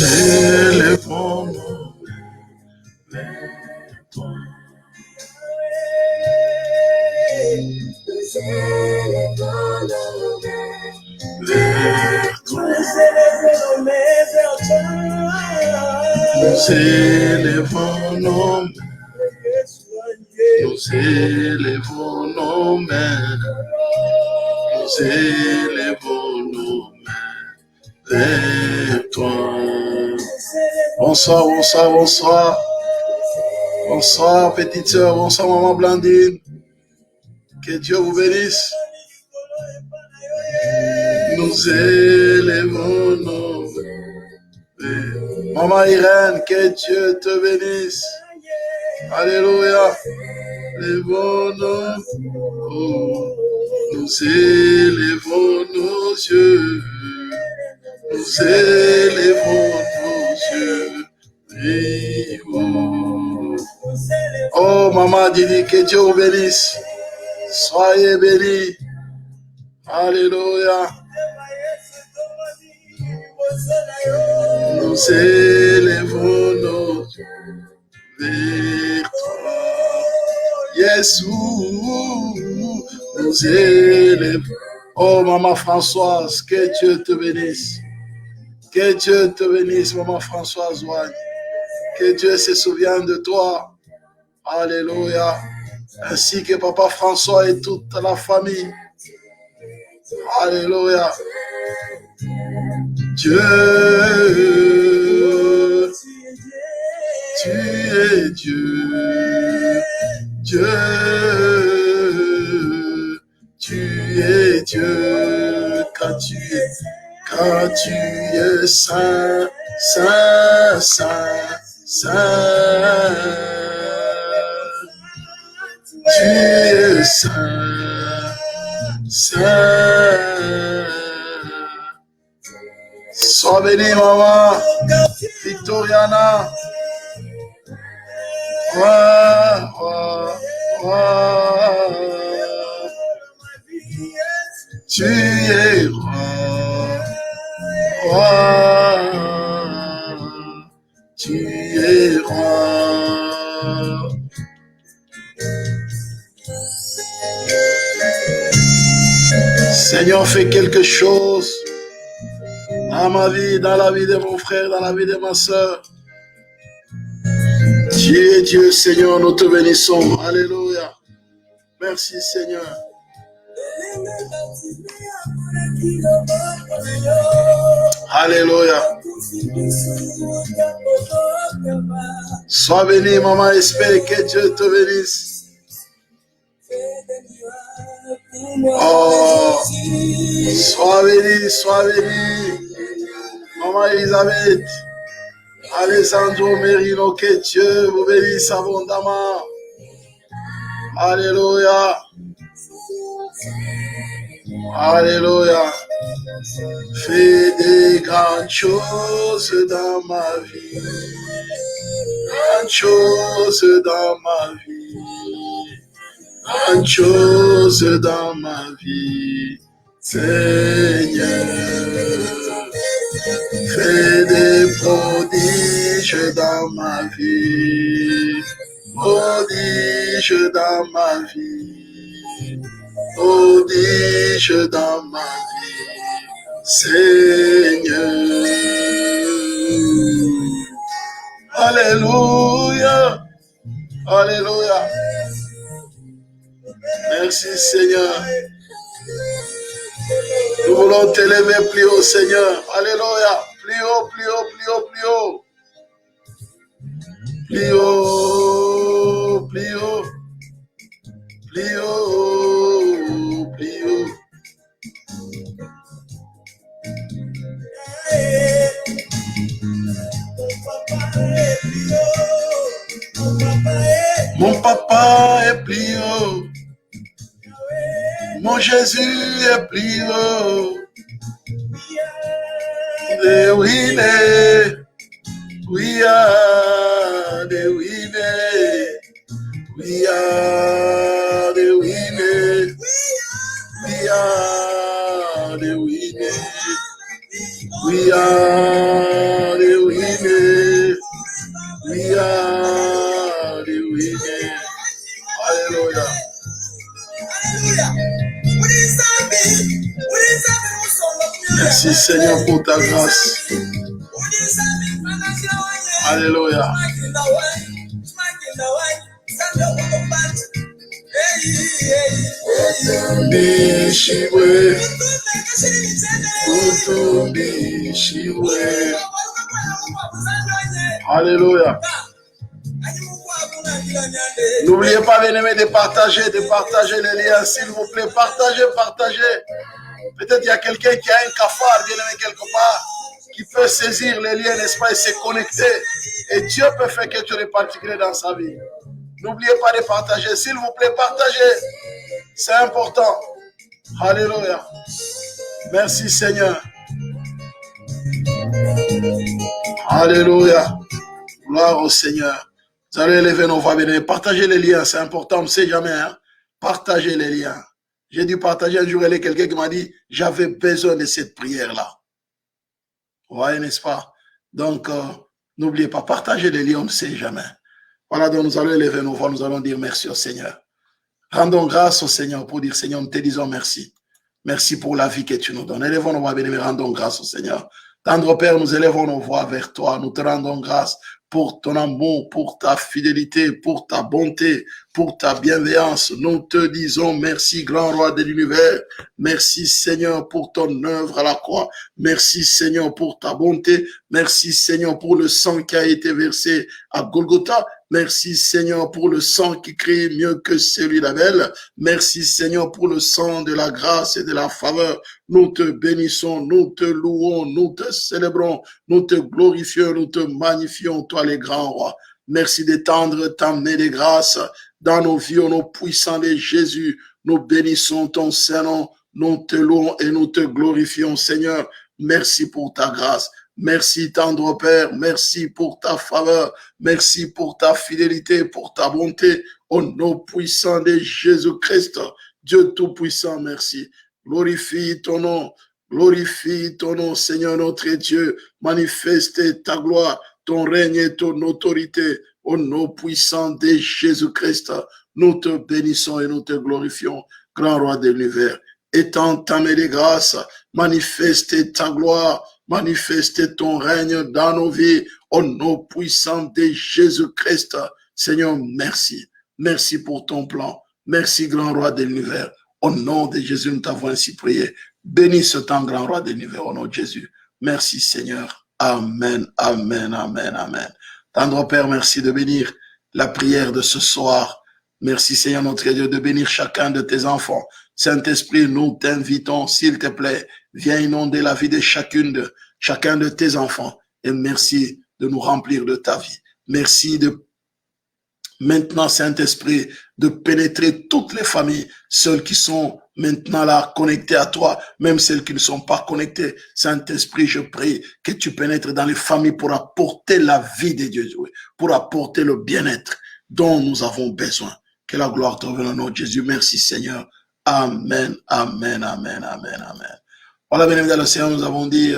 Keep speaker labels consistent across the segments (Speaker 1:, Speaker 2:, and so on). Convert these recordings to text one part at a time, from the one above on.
Speaker 1: élevons nos mains vers toi. Vers toi. Nous élevons nos mains. Nous élevons nos mains. Nous élevons nos mains vers toi. Bonsoir, bonsoir, bonsoir. Bonsoir, petite sœur. Bonsoir, maman Blandine. Que Dieu vous bénisse. Nous élevons nos mains. Maman Irène, que Dieu te bénisse. Alléluia. Élevons nous élevons nos yeux. Nous élevons nos yeux. Et oh, maman Didi, que Dieu vous bénisse. Soyez bénis. Alléluia. Nous élevons nos yeux vers toi. Yes, nous élevons. Oh, maman Françoise, que Dieu te bénisse. Que Dieu te bénisse, maman Françoise Ouagne. Que Dieu se souvienne de toi. Alléluia. Ainsi que papa François et toute la famille. Alléluia. Dieu, tu es Dieu. Dieu, tu es Dieu. Quand tu es saint, saint, saint, saint. Tu es saint, saint. Sois béni, maman Victoriana. Tu es roi, tu es roi. Seigneur, fais quelque chose dans ma vie, dans la vie de mon frère, dans la vie de ma soeur. Dieu, Dieu, Seigneur, nous te bénissons. Alléluia. Merci, Seigneur. Alléluia. Sois béni, maman Espère, que Dieu te bénisse. Oh, sois béni, maman Elisabeth, Alessandro Merino, que Dieu vous bénisse abondamment. Alléluia. Alléluia. Fais des grandes choses dans ma vie. Grandes choses dans ma vie. Grandes choses dans ma vie. Seigneur. Fais des prodiges dans ma vie. Prodiges dans ma vie. Prodige dans ma vie, Seigneur. Alléluia, alléluia. Merci Seigneur. Nous voulons t'élever plus haut Seigneur. Alléluia, plus haut, plus haut, plus haut, plus haut. Plus haut, plus haut. Plus haut, plus haut. Mon papa est plus haut. Mon Jésus est plus haut. The winner, we are the winner. We are the winner. We are the winner. We are the winner. Alléluia. Merci Seigneur pour ta grâce. Alléluia. Alléluia. N'oubliez pas, bien-aimés, de partager les liens, s'il vous plaît. Partagez. Peut-être il y a quelqu'un qui a un cafard, bien-aimé, quelque part, qui peut saisir les liens, n'est-ce pas, et se connecter. Et Dieu peut faire quelque chose de particulier dans sa vie. N'oubliez pas de partager. S'il vous plaît, partagez. C'est important. Alléluia. Merci Seigneur. Alléluia. Gloire au Seigneur. Vous allez élever nos voix, bien-aimés. Partagez les liens, c'est important, on ne sait jamais. Hein? Partagez les liens. J'ai dû partager un jour, il y a quelqu'un qui m'a dit, j'avais besoin de cette prière-là. Vous voyez, n'est-ce pas? Donc, n'oubliez pas, partagez les liens, on ne sait jamais. Voilà, donc nous allons élever nos voix, nous allons dire merci au Seigneur. Rendons grâce au Seigneur pour dire, Seigneur, nous te disons merci. Merci pour la vie que tu nous donnes. Élevons nos voix, bien-aimés, rendons grâce au Seigneur. Tendre Père, nous élevons nos voix vers toi. Nous te rendons grâce pour ton amour, pour ta fidélité, pour ta bonté, pour ta bienveillance. Nous te disons merci, grand roi de l'univers. Merci, Seigneur, pour ton œuvre à la croix. Merci, Seigneur, pour ta bonté. Merci, Seigneur, pour le sang qui a été versé à Golgotha. Merci, Seigneur, pour le sang qui crie mieux que celui d'Abel. Merci, Seigneur, pour le sang de la grâce et de la faveur. Nous te bénissons, nous te louons, nous te célébrons, nous te glorifions, nous te magnifions, toi les grands rois. Merci d'étendre ta main de grâce dans nos vies, au nom puissant de Jésus. Nous bénissons ton Saint-Nom, nous te louons et nous te glorifions, Seigneur. Merci pour ta grâce. Merci, tendre Père. Merci pour ta faveur. Merci pour ta fidélité, pour ta bonté. Au nom puissant de Jésus-Christ, Dieu Tout-Puissant, merci. Glorifie ton nom, Seigneur notre Dieu. Manifeste ta gloire, ton règne et ton autorité. Au nom puissant de Jésus-Christ, nous te bénissons et nous te glorifions, grand roi de l'univers. Étends ta main de grâce, manifeste ta gloire, manifeste ton règne dans nos vies, au nom puissant de Jésus-Christ. Seigneur, merci. Merci pour ton plan. Merci, grand roi de l'univers. Au nom de Jésus, nous t'avons ainsi prié. Bénis ce temps, grand roi de l'univers, au nom de Jésus. Merci, Seigneur. Amen, amen, amen, amen. Tendre Père, merci de bénir la prière de ce soir. Merci, Seigneur notre Dieu, de bénir chacun de tes enfants. Saint-Esprit, nous t'invitons, s'il te plaît, viens inonder la vie de chacun de tes enfants. Et merci de nous remplir de ta vie. Merci de maintenant, Saint-Esprit, de pénétrer toutes les familles, celles qui sont maintenant là connectées à toi, même celles qui ne sont pas connectées. Saint-Esprit, je prie que tu pénètres dans les familles pour apporter la vie de Dieu, pour apporter le bien-être dont nous avons besoin. Que la gloire te revienne au nom de Jésus. Merci Seigneur. Amen, amen, amen, amen, amen. Voilà, bien-aimés dans le Seigneur, nous avons dit,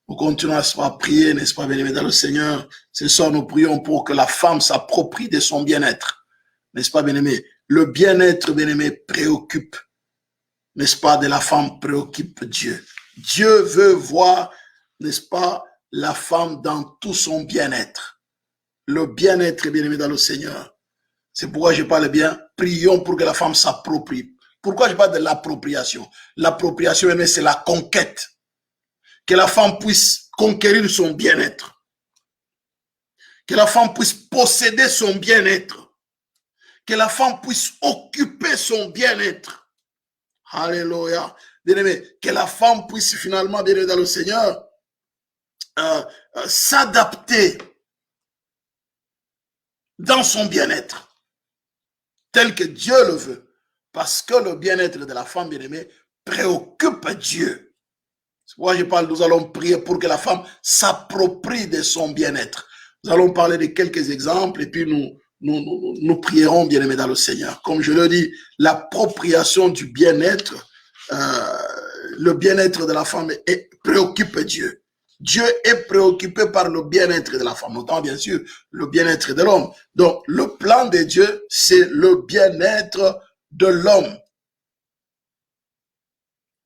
Speaker 1: nous continuons à prier, n'est-ce pas, bien-aimés dans le Seigneur. Ce soir, nous prions pour que la femme s'approprie de son bien-être. N'est-ce pas, bien-aimé? Le bien-être, bien-aimé, préoccupe. N'est-ce pas, de la femme préoccupe Dieu. Dieu veut voir, n'est-ce pas, la femme dans tout son bien-être. Le bien-être, bien-aimé dans le Seigneur. C'est pourquoi je parle bien. Prions pour que la femme s'approprie. Pourquoi je parle de l'appropriation? L'appropriation, c'est la conquête. Que la femme puisse conquérir son bien-être. Que la femme puisse posséder son bien-être. Que la femme puisse occuper son bien-être. Alléluia. Bien-aimé, que la femme puisse finalement, bien-aimé dans le Seigneur, s'adapter dans son bien-être. Tel que Dieu le veut. Parce que le bien-être de la femme bien-aimée préoccupe Dieu. C'est pourquoi je parle, nous allons prier pour que la femme s'approprie de son bien-être. Nous allons parler de quelques exemples et puis nous prierons bien-aimés dans le Seigneur. Comme je le dis, l'appropriation du bien-être, le bien-être de la femme préoccupe Dieu. Dieu est préoccupé par le bien-être de la femme, notamment bien sûr le bien-être de l'homme. Donc le plan de Dieu, c'est le bien-être de l'homme.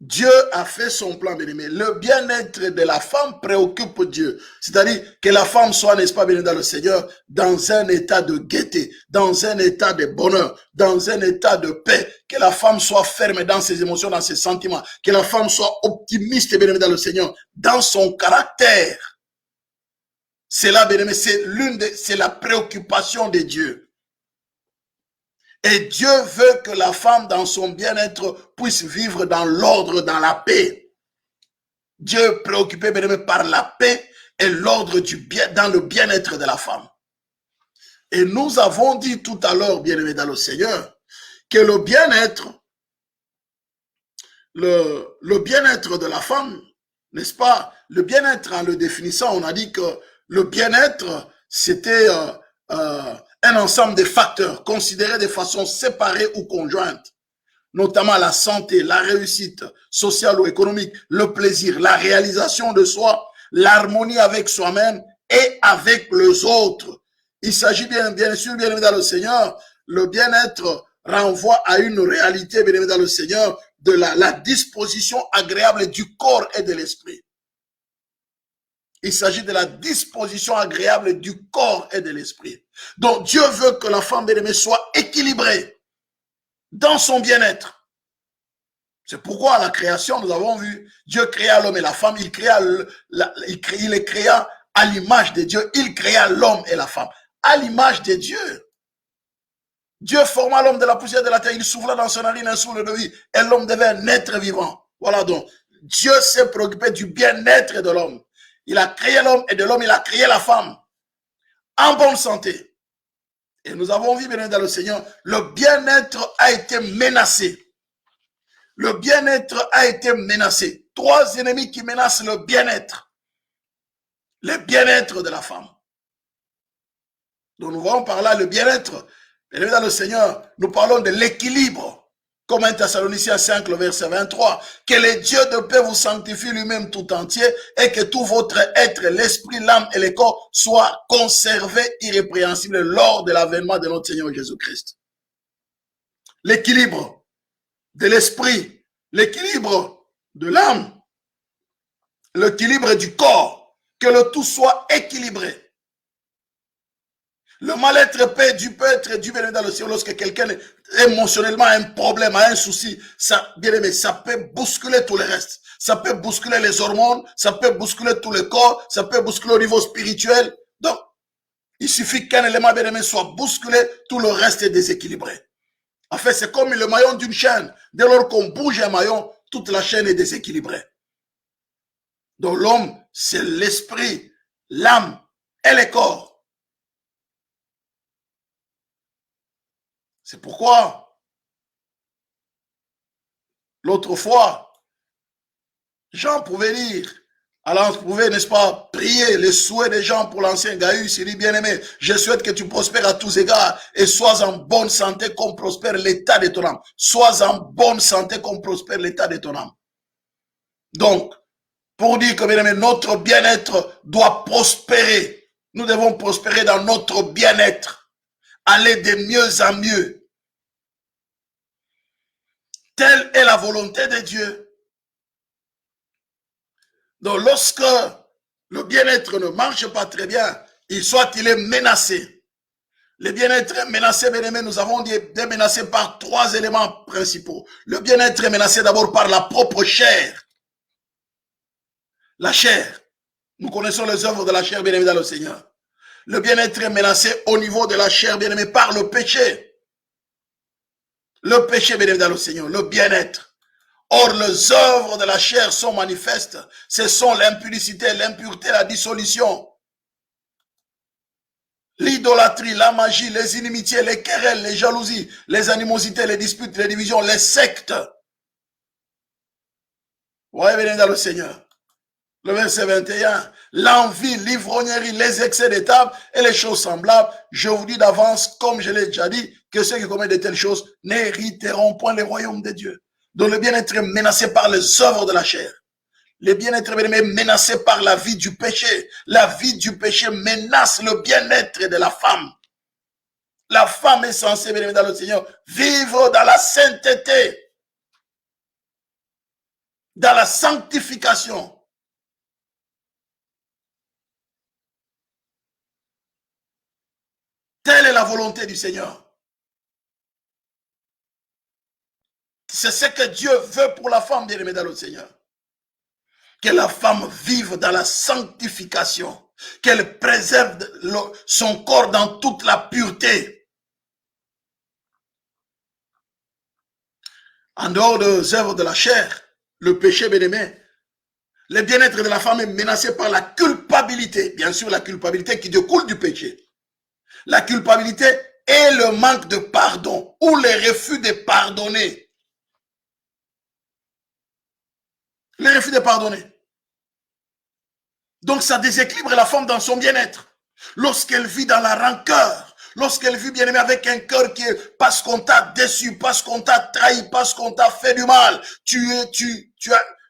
Speaker 1: Dieu a fait son plan, bien-aimé. Le bien-être de la femme préoccupe Dieu. C'est-à-dire que la femme soit, n'est-ce pas, bien dans le Seigneur, dans un état de gaieté, dans un état de bonheur, dans un état de paix. Que la femme soit ferme dans ses émotions, dans ses sentiments. Que la femme soit optimiste, bien dans le Seigneur, dans son caractère. C'est là, bien-aimé, c'est la préoccupation de Dieu. Et Dieu veut que la femme, dans son bien-être, puisse vivre dans l'ordre, dans la paix. Dieu est préoccupé, bien aimé, par la paix et l'ordre du bien, dans le bien-être de la femme. Et nous avons dit tout à l'heure, bien aimé dans le Seigneur, que le bien-être, le bien-être de la femme, n'est-ce pas? Le bien-être, en le définissant, on a dit que le bien-être, c'était un ensemble de facteurs considérés de façon séparée ou conjointe, notamment la santé, la réussite sociale ou économique, le plaisir, la réalisation de soi, l'harmonie avec soi-même et avec les autres. Il s'agit bien sûr, bien aimé dans le Seigneur, le bien-être renvoie à une réalité, bien aimé dans le Seigneur, de la disposition agréable du corps et de l'esprit. Il s'agit de la disposition agréable du corps et de l'esprit. Donc Dieu veut que la femme, bien aimée, soit équilibrée dans son bien-être. C'est pourquoi à la création, nous avons vu, Dieu créa l'homme et la femme, il les créa à l'image de Dieu, il créa l'homme et la femme à l'image de Dieu. Dieu forma l'homme de la poussière de la terre, il souffla dans son narine un souffle de vie et l'homme devait un être vivant. Voilà donc, Dieu s'est préoccupé du bien-être de l'homme. Il a créé l'homme et de l'homme, il a créé la femme en bonne santé. Et nous avons vu, bien dans le Seigneur, le bien-être a été menacé. Le bien-être a été menacé. 3 ennemis qui menacent le bien-être. Le bien-être de la femme. Donc nous voyons par là le bien-être. Et dans le Seigneur, nous parlons de l'équilibre. Comme 1 Thessaloniciens 5, le verset 23. Que le Dieu de paix vous sanctifie lui-même tout entier et que tout votre être, l'esprit, l'âme et le corps soient conservés irrépréhensibles lors de l'avènement de notre Seigneur Jésus-Christ. L'équilibre de l'esprit, l'équilibre de l'âme, l'équilibre du corps, que le tout soit équilibré. Le mal-être peut être dû dans le ciel lorsque quelqu'un émotionnellement a un problème, a un souci. Ça, bien aimé, ça peut bousculer tout le reste. Ça peut bousculer les hormones, ça peut bousculer tout le corps, ça peut bousculer au niveau spirituel. Donc, il suffit qu'un élément, bien aimé, soit bousculé, tout le reste est déséquilibré. En fait, c'est comme le maillon d'une chaîne. Dès lors qu'on bouge un maillon, toute la chaîne est déséquilibrée. Donc, l'homme, c'est l'esprit, l'âme et le corps. C'est pourquoi, l'autre fois, Jean pouvait dire, alors on pouvait, n'est-ce pas, prier les souhaits des gens pour l'ancien Gaius. Il dit, bien-aimé, je souhaite que tu prospères à tous égards et sois en bonne santé comme prospère l'état de ton âme. Sois en bonne santé comme prospère l'état de ton âme. Donc, pour dire que, bien-aimé, notre bien-être doit prospérer. Nous devons prospérer dans notre bien-être. Aller de mieux en mieux. Telle est la volonté de Dieu. Donc, lorsque le bien-être ne marche pas très bien, soit il est menacé. Le bien-être est menacé, bien aimé, nous avons dit, est menacé par 3 éléments principaux. Le bien-être est menacé d'abord par la propre chair. La chair. Nous connaissons les œuvres de la chair, bien aimé, dans le Seigneur. Le bien-être est menacé au niveau de la chair, bien aimé, par le péché. Le péché, bien aimé, dans le Seigneur, le bien-être. Or, les œuvres de la chair sont manifestes. Ce sont l'impudicité, l'impureté, la dissolution, l'idolâtrie, la magie, les inimitiés, les querelles, les jalousies, les animosités, les disputes, les divisions, les sectes. Vous voyez, bien dans le Seigneur. Le verset 21, l'envie, l'ivrognerie, les excès de table et les choses semblables. Je vous dis d'avance, comme je l'ai déjà dit, que ceux qui commettent de telles choses n'hériteront point le royaume de Dieu. Donc le bien-être est menacé par les œuvres de la chair. Le bien-être est menacé par la vie du péché. La vie du péché menace le bien-être de la femme. La femme est censée, bien aimé dans le Seigneur, vivre dans la sainteté, dans la sanctification. Telle est la volonté du Seigneur. C'est ce que Dieu veut pour la femme, bien aimée dans le Seigneur. Que la femme vive dans la sanctification, qu'elle préserve son corps dans toute la pureté. En dehors des œuvres de la chair, le péché, bien aimé, le bien-être de la femme est menacé par la culpabilité. Bien sûr, la culpabilité qui découle du péché. La culpabilité est le manque de pardon ou le refus de pardonner. Le refus de pardonner. Donc ça déséquilibre la femme dans son bien-être. Lorsqu'elle vit dans la rancœur, lorsqu'elle vit bien aimée avec un cœur qui est parce qu'on t'a déçu, parce qu'on t'a trahi, parce qu'on t'a fait du mal,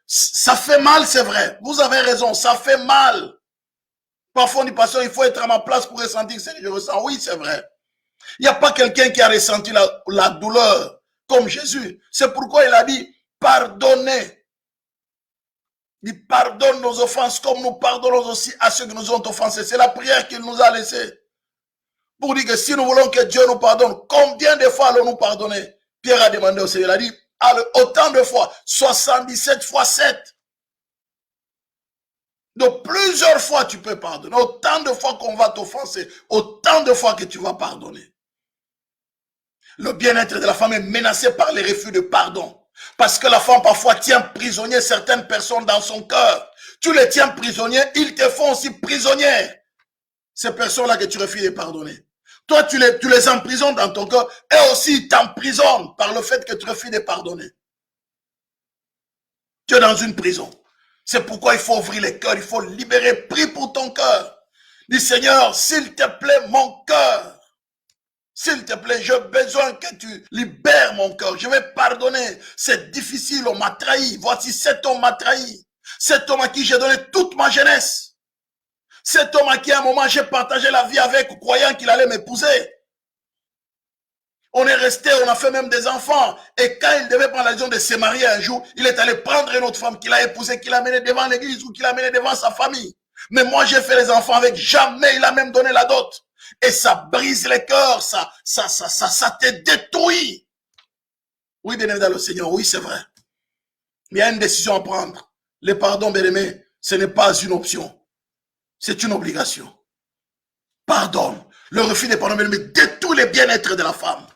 Speaker 1: ça fait mal, c'est vrai. Vous avez raison, ça fait mal. Parfois on dit, pasteur, il faut être à ma place pour ressentir ce que je ressens. Oui, c'est vrai. Il n'y a pas quelqu'un qui a ressenti la douleur comme Jésus. C'est pourquoi il a dit, pardonnez. Il pardonne nos offenses comme nous pardonnons aussi à ceux qui nous ont offensés. C'est la prière qu'il nous a laissée. Pour dire que si nous voulons que Dieu nous pardonne, combien de fois allons-nous pardonner? Pierre a demandé au Seigneur, il a dit, autant de fois, 77 fois 7. Donc plusieurs fois tu peux pardonner. Autant de fois qu'on va t'offenser, autant de fois que tu vas pardonner. Le bien-être de la femme est menacé par les refus de pardon. Parce que la femme parfois tient prisonnier certaines personnes dans son cœur. Tu les tiens prisonniers, ils te font aussi prisonnier. Ces personnes-là que tu refuses de pardonner. Toi, tu les emprisonnes dans ton cœur et aussi ils t'emprisonnent par le fait que tu refuses de pardonner. Tu es dans une prison. C'est pourquoi il faut ouvrir les cœurs, il faut libérer, prie pour ton cœur. Dis Seigneur, s'il te plaît, mon cœur. S'il te plaît, j'ai besoin que tu libères mon cœur. Je vais pardonner. C'est difficile, on m'a trahi. Voici cet homme m'a trahi. Cet homme à qui j'ai donné toute ma jeunesse. Cet homme à qui à un moment j'ai partagé la vie avec, croyant qu'il allait m'épouser. On est resté, on a fait même des enfants. Et quand il devait prendre la décision de se marier un jour, il est allé prendre une autre femme qu'il a épousée, qu'il a menée devant l'église ou qu'il a menée devant sa famille. Mais moi, j'ai fait les enfants avec. Jamais il a même donné la dot. Et ça brise les cœurs, ça te détruit. Oui, bien aimé dans le Seigneur, oui, c'est vrai. Mais il y a une décision à prendre. Le pardon, bien aimé, ce n'est pas une option. C'est une obligation. Pardonne. Le refus de pardon, bien aimé, détruit le bien-être de la femme.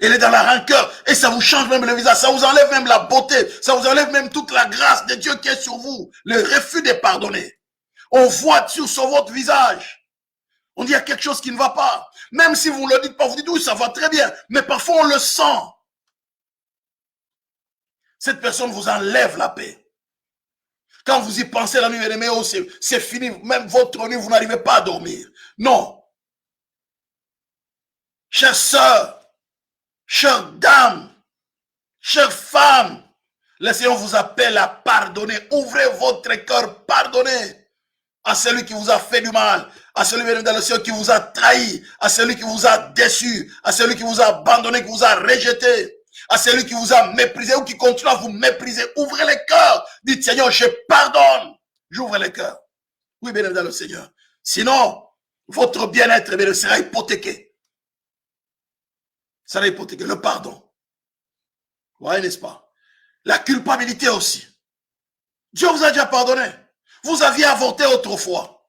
Speaker 1: Elle est dans la rancœur et ça vous change même le visage, ça vous enlève même la beauté, ça vous enlève même toute la grâce de Dieu qui est sur vous. Le refus de pardonner. On voit sur votre visage. On dit il y a quelque chose qui ne va pas. Même si vous ne le dites pas, vous dites oui, ça va très bien. Mais parfois on le sent. Cette personne vous enlève la paix. Quand vous y pensez la nuit, oh, c'est fini. Même votre nuit, vous n'arrivez pas à dormir. Non. Chère sœur, chère dame, chère femme, le Seigneur vous appelle à pardonner. Ouvrez votre cœur, pardonnez à celui qui vous a fait du mal, à celui dans le ciel qui vous a trahi, à celui qui vous a déçu, à celui qui vous a abandonné, qui vous a rejeté, à celui qui vous a méprisé ou qui continue à vous mépriser. Ouvrez les cœurs. Dites Seigneur, je pardonne. J'ouvre les cœurs. Oui, bien dans le Seigneur. Sinon, votre bien-être sera hypothéqué. Ça sera hypothéqué. Le pardon. Ouais, n'est-ce pas? La culpabilité aussi. Dieu vous a déjà pardonné. Vous aviez avorté autrefois.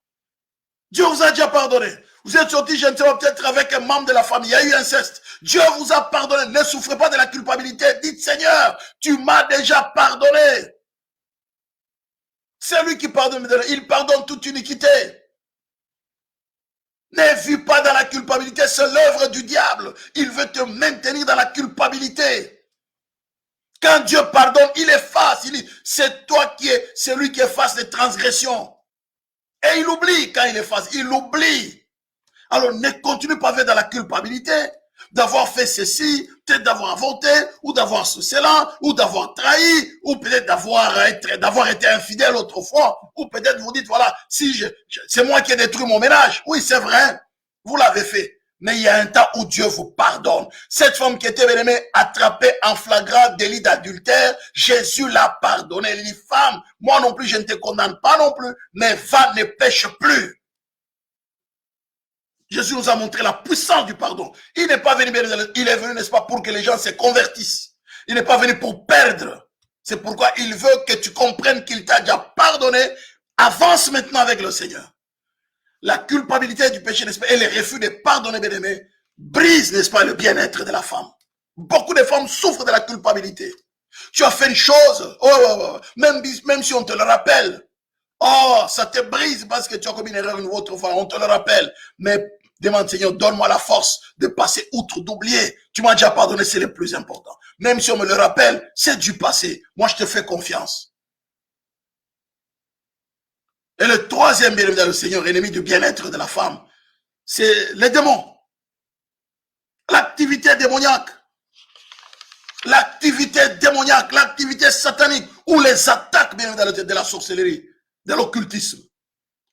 Speaker 1: Dieu vous a déjà pardonné. Vous êtes sorti, je ne sais pas, peut-être avec un membre de la famille. Il y a eu inceste. Dieu vous a pardonné. Ne souffrez pas de la culpabilité. Dites, Seigneur, tu m'as déjà pardonné. C'est lui qui pardonne. Il pardonne toute iniquité. Ne vis pas dans la culpabilité. C'est l'œuvre du diable. Il veut te maintenir dans la culpabilité. Quand Dieu pardonne, il efface. Il dit, c'est toi qui es celui qui efface les transgressions. Et il oublie quand il efface. Il oublie. Alors ne continue pas à vivre dans la culpabilité d'avoir fait ceci, peut-être d'avoir avorté, ou d'avoir cela, ou d'avoir trahi, ou peut-être d'avoir été infidèle autrefois, ou peut-être vous dites, voilà, si c'est moi qui ai détruit mon ménage. Oui, c'est vrai, vous l'avez fait. Mais il y a un temps où Dieu vous pardonne. Cette femme qui était, bien aimée, attrapée en flagrant délit d'adultère, Jésus l'a pardonné. Elle dit, femme, moi non plus, je ne te condamne pas non plus, mais va, ne pêche plus. Jésus nous a montré la puissance du pardon. Il n'est pas venu, il est venu, n'est-ce pas, pour que les gens se convertissent. Il n'est pas venu pour perdre. C'est pourquoi il veut que tu comprennes qu'il t'a déjà pardonné. Avance maintenant avec le Seigneur. La culpabilité du péché, n'est-ce pas, et le refus de pardonner, bien aimé, brise, n'est-ce pas, le bien-être de la femme. Beaucoup de femmes souffrent de la culpabilité. Tu as fait une chose, même si on te le rappelle, ça te brise parce que tu as commis une erreur une autre fois, on te le rappelle. Mais demande, Seigneur, donne-moi la force de passer outre, d'oublier. Tu m'as déjà pardonné, c'est le plus important. Même si on me le rappelle, c'est du passé. Moi, je te fais confiance. Et le troisième bien-aimé dans le Seigneur, ennemi du bien-être de la femme, c'est les démons. L'activité démoniaque. L'activité démoniaque, l'activité satanique, ou les attaques, bien aimé, de la sorcellerie, de l'occultisme.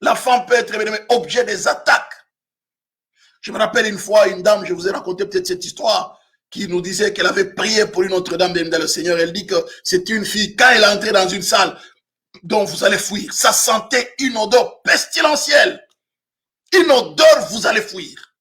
Speaker 1: La femme peut être, bien aimé, objet des attaques. Je me rappelle une fois, une dame, je vous ai raconté peut-être cette histoire, qui nous disait qu'elle avait prié pour une autre dame, bien aimé, dans le Seigneur. Elle dit que c'est une fille, quand elle est entrée dans une salle, dont vous allez fuir. Ça sentait une odeur pestilentielle. Une odeur, vous allez fuir.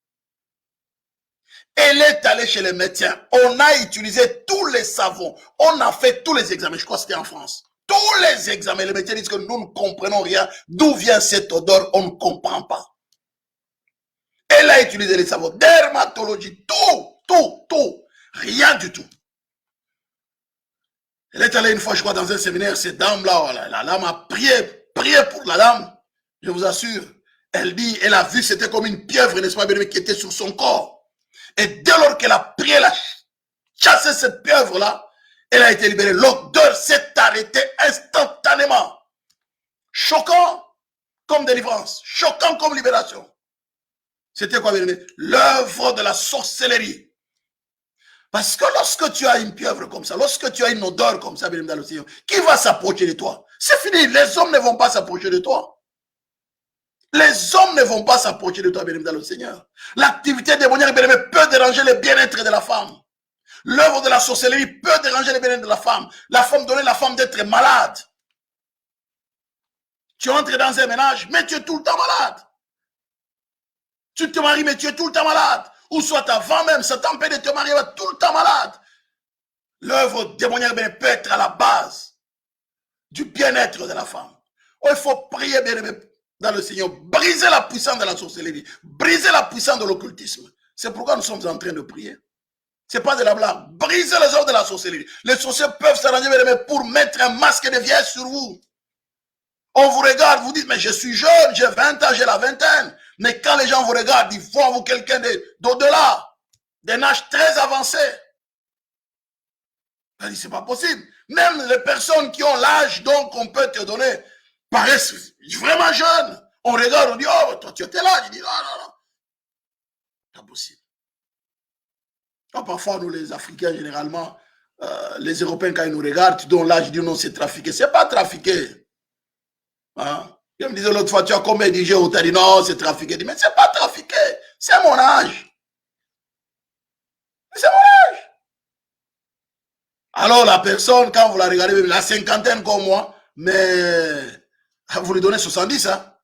Speaker 1: Elle est allée chez les médecins. On a utilisé tous les savons. On a fait tous les examens. Je crois que c'était en France. Tous les examens. Les médecins disent que nous ne comprenons rien. D'où vient cette odeur? On ne comprend pas. Elle a utilisé les savons. Dermatologie. Tout. Rien du tout. Elle est allée une fois, je crois, dans un séminaire, cette dame-là, la dame a prié pour la dame, je vous assure. Elle dit, elle a vu, c'était comme une pieuvre, n'est-ce pas, qui était sur son corps. Et dès lors qu'elle a prié, elle a chassé cette pieuvre-là, elle a été libérée. L'odeur s'est arrêtée instantanément. Choquant comme délivrance, choquant comme libération. C'était quoi, bien aimé? L'œuvre de la sorcellerie. Parce que lorsque tu as une pieuvre comme ça, lorsque tu as une odeur comme ça, bien aimé, dans le Seigneur, qui va s'approcher de toi? C'est fini, les hommes ne vont pas s'approcher de toi. Les hommes ne vont pas s'approcher de toi, bien aimé, dans le Seigneur. L'activité démoniaque, bien aimé, peut déranger le bien-être de la femme. L'œuvre de la sorcellerie peut déranger le bien-être de la femme. La femme, donner la femme d'être malade. Tu entres dans un ménage, mais tu es tout le temps malade. Tu te maries, mais tu es tout le temps malade. Ou soit avant même, ça t'empêche de te marier, tout le temps malade. L'œuvre démoniaque peut être à la base du bien-être de la femme. Il faut prier, bien aimé, dans le Seigneur, briser la puissance de la sorcellerie, briser la puissance de l'occultisme. C'est pourquoi nous sommes en train de prier. Ce n'est pas de la blague. Briser les œuvres de la sorcellerie. Les sorciers peuvent s'arranger, bien aimé, pour mettre un masque de vieillesse sur vous. On vous regarde, vous dites, mais je suis jeune, j'ai 20 ans, j'ai la vingtaine. Mais quand les gens vous regardent, ils voient en vous quelqu'un d'au-delà, d'un âge très avancé. C'est pas possible. Même les personnes qui ont l'âge donc on peut te donner paraissent vraiment jeunes. On regarde, on dit, oh, toi tu étais là. Je dis, non. C'est pas possible. Donc, parfois, nous les Africains, généralement, les Européens, quand ils nous regardent, tu donnes l'âge, ils disent, non, c'est trafiqué. C'est pas trafiqué. Hein? Je me disais l'autre fois, tu as combien de DJ où tu as dit, non, c'est trafiqué. Je dis, mais c'est pas trafiqué. C'est mon âge. C'est mon âge. Alors la personne, quand vous la regardez, la cinquantaine comme moi, mais vous lui donnez 70, hein.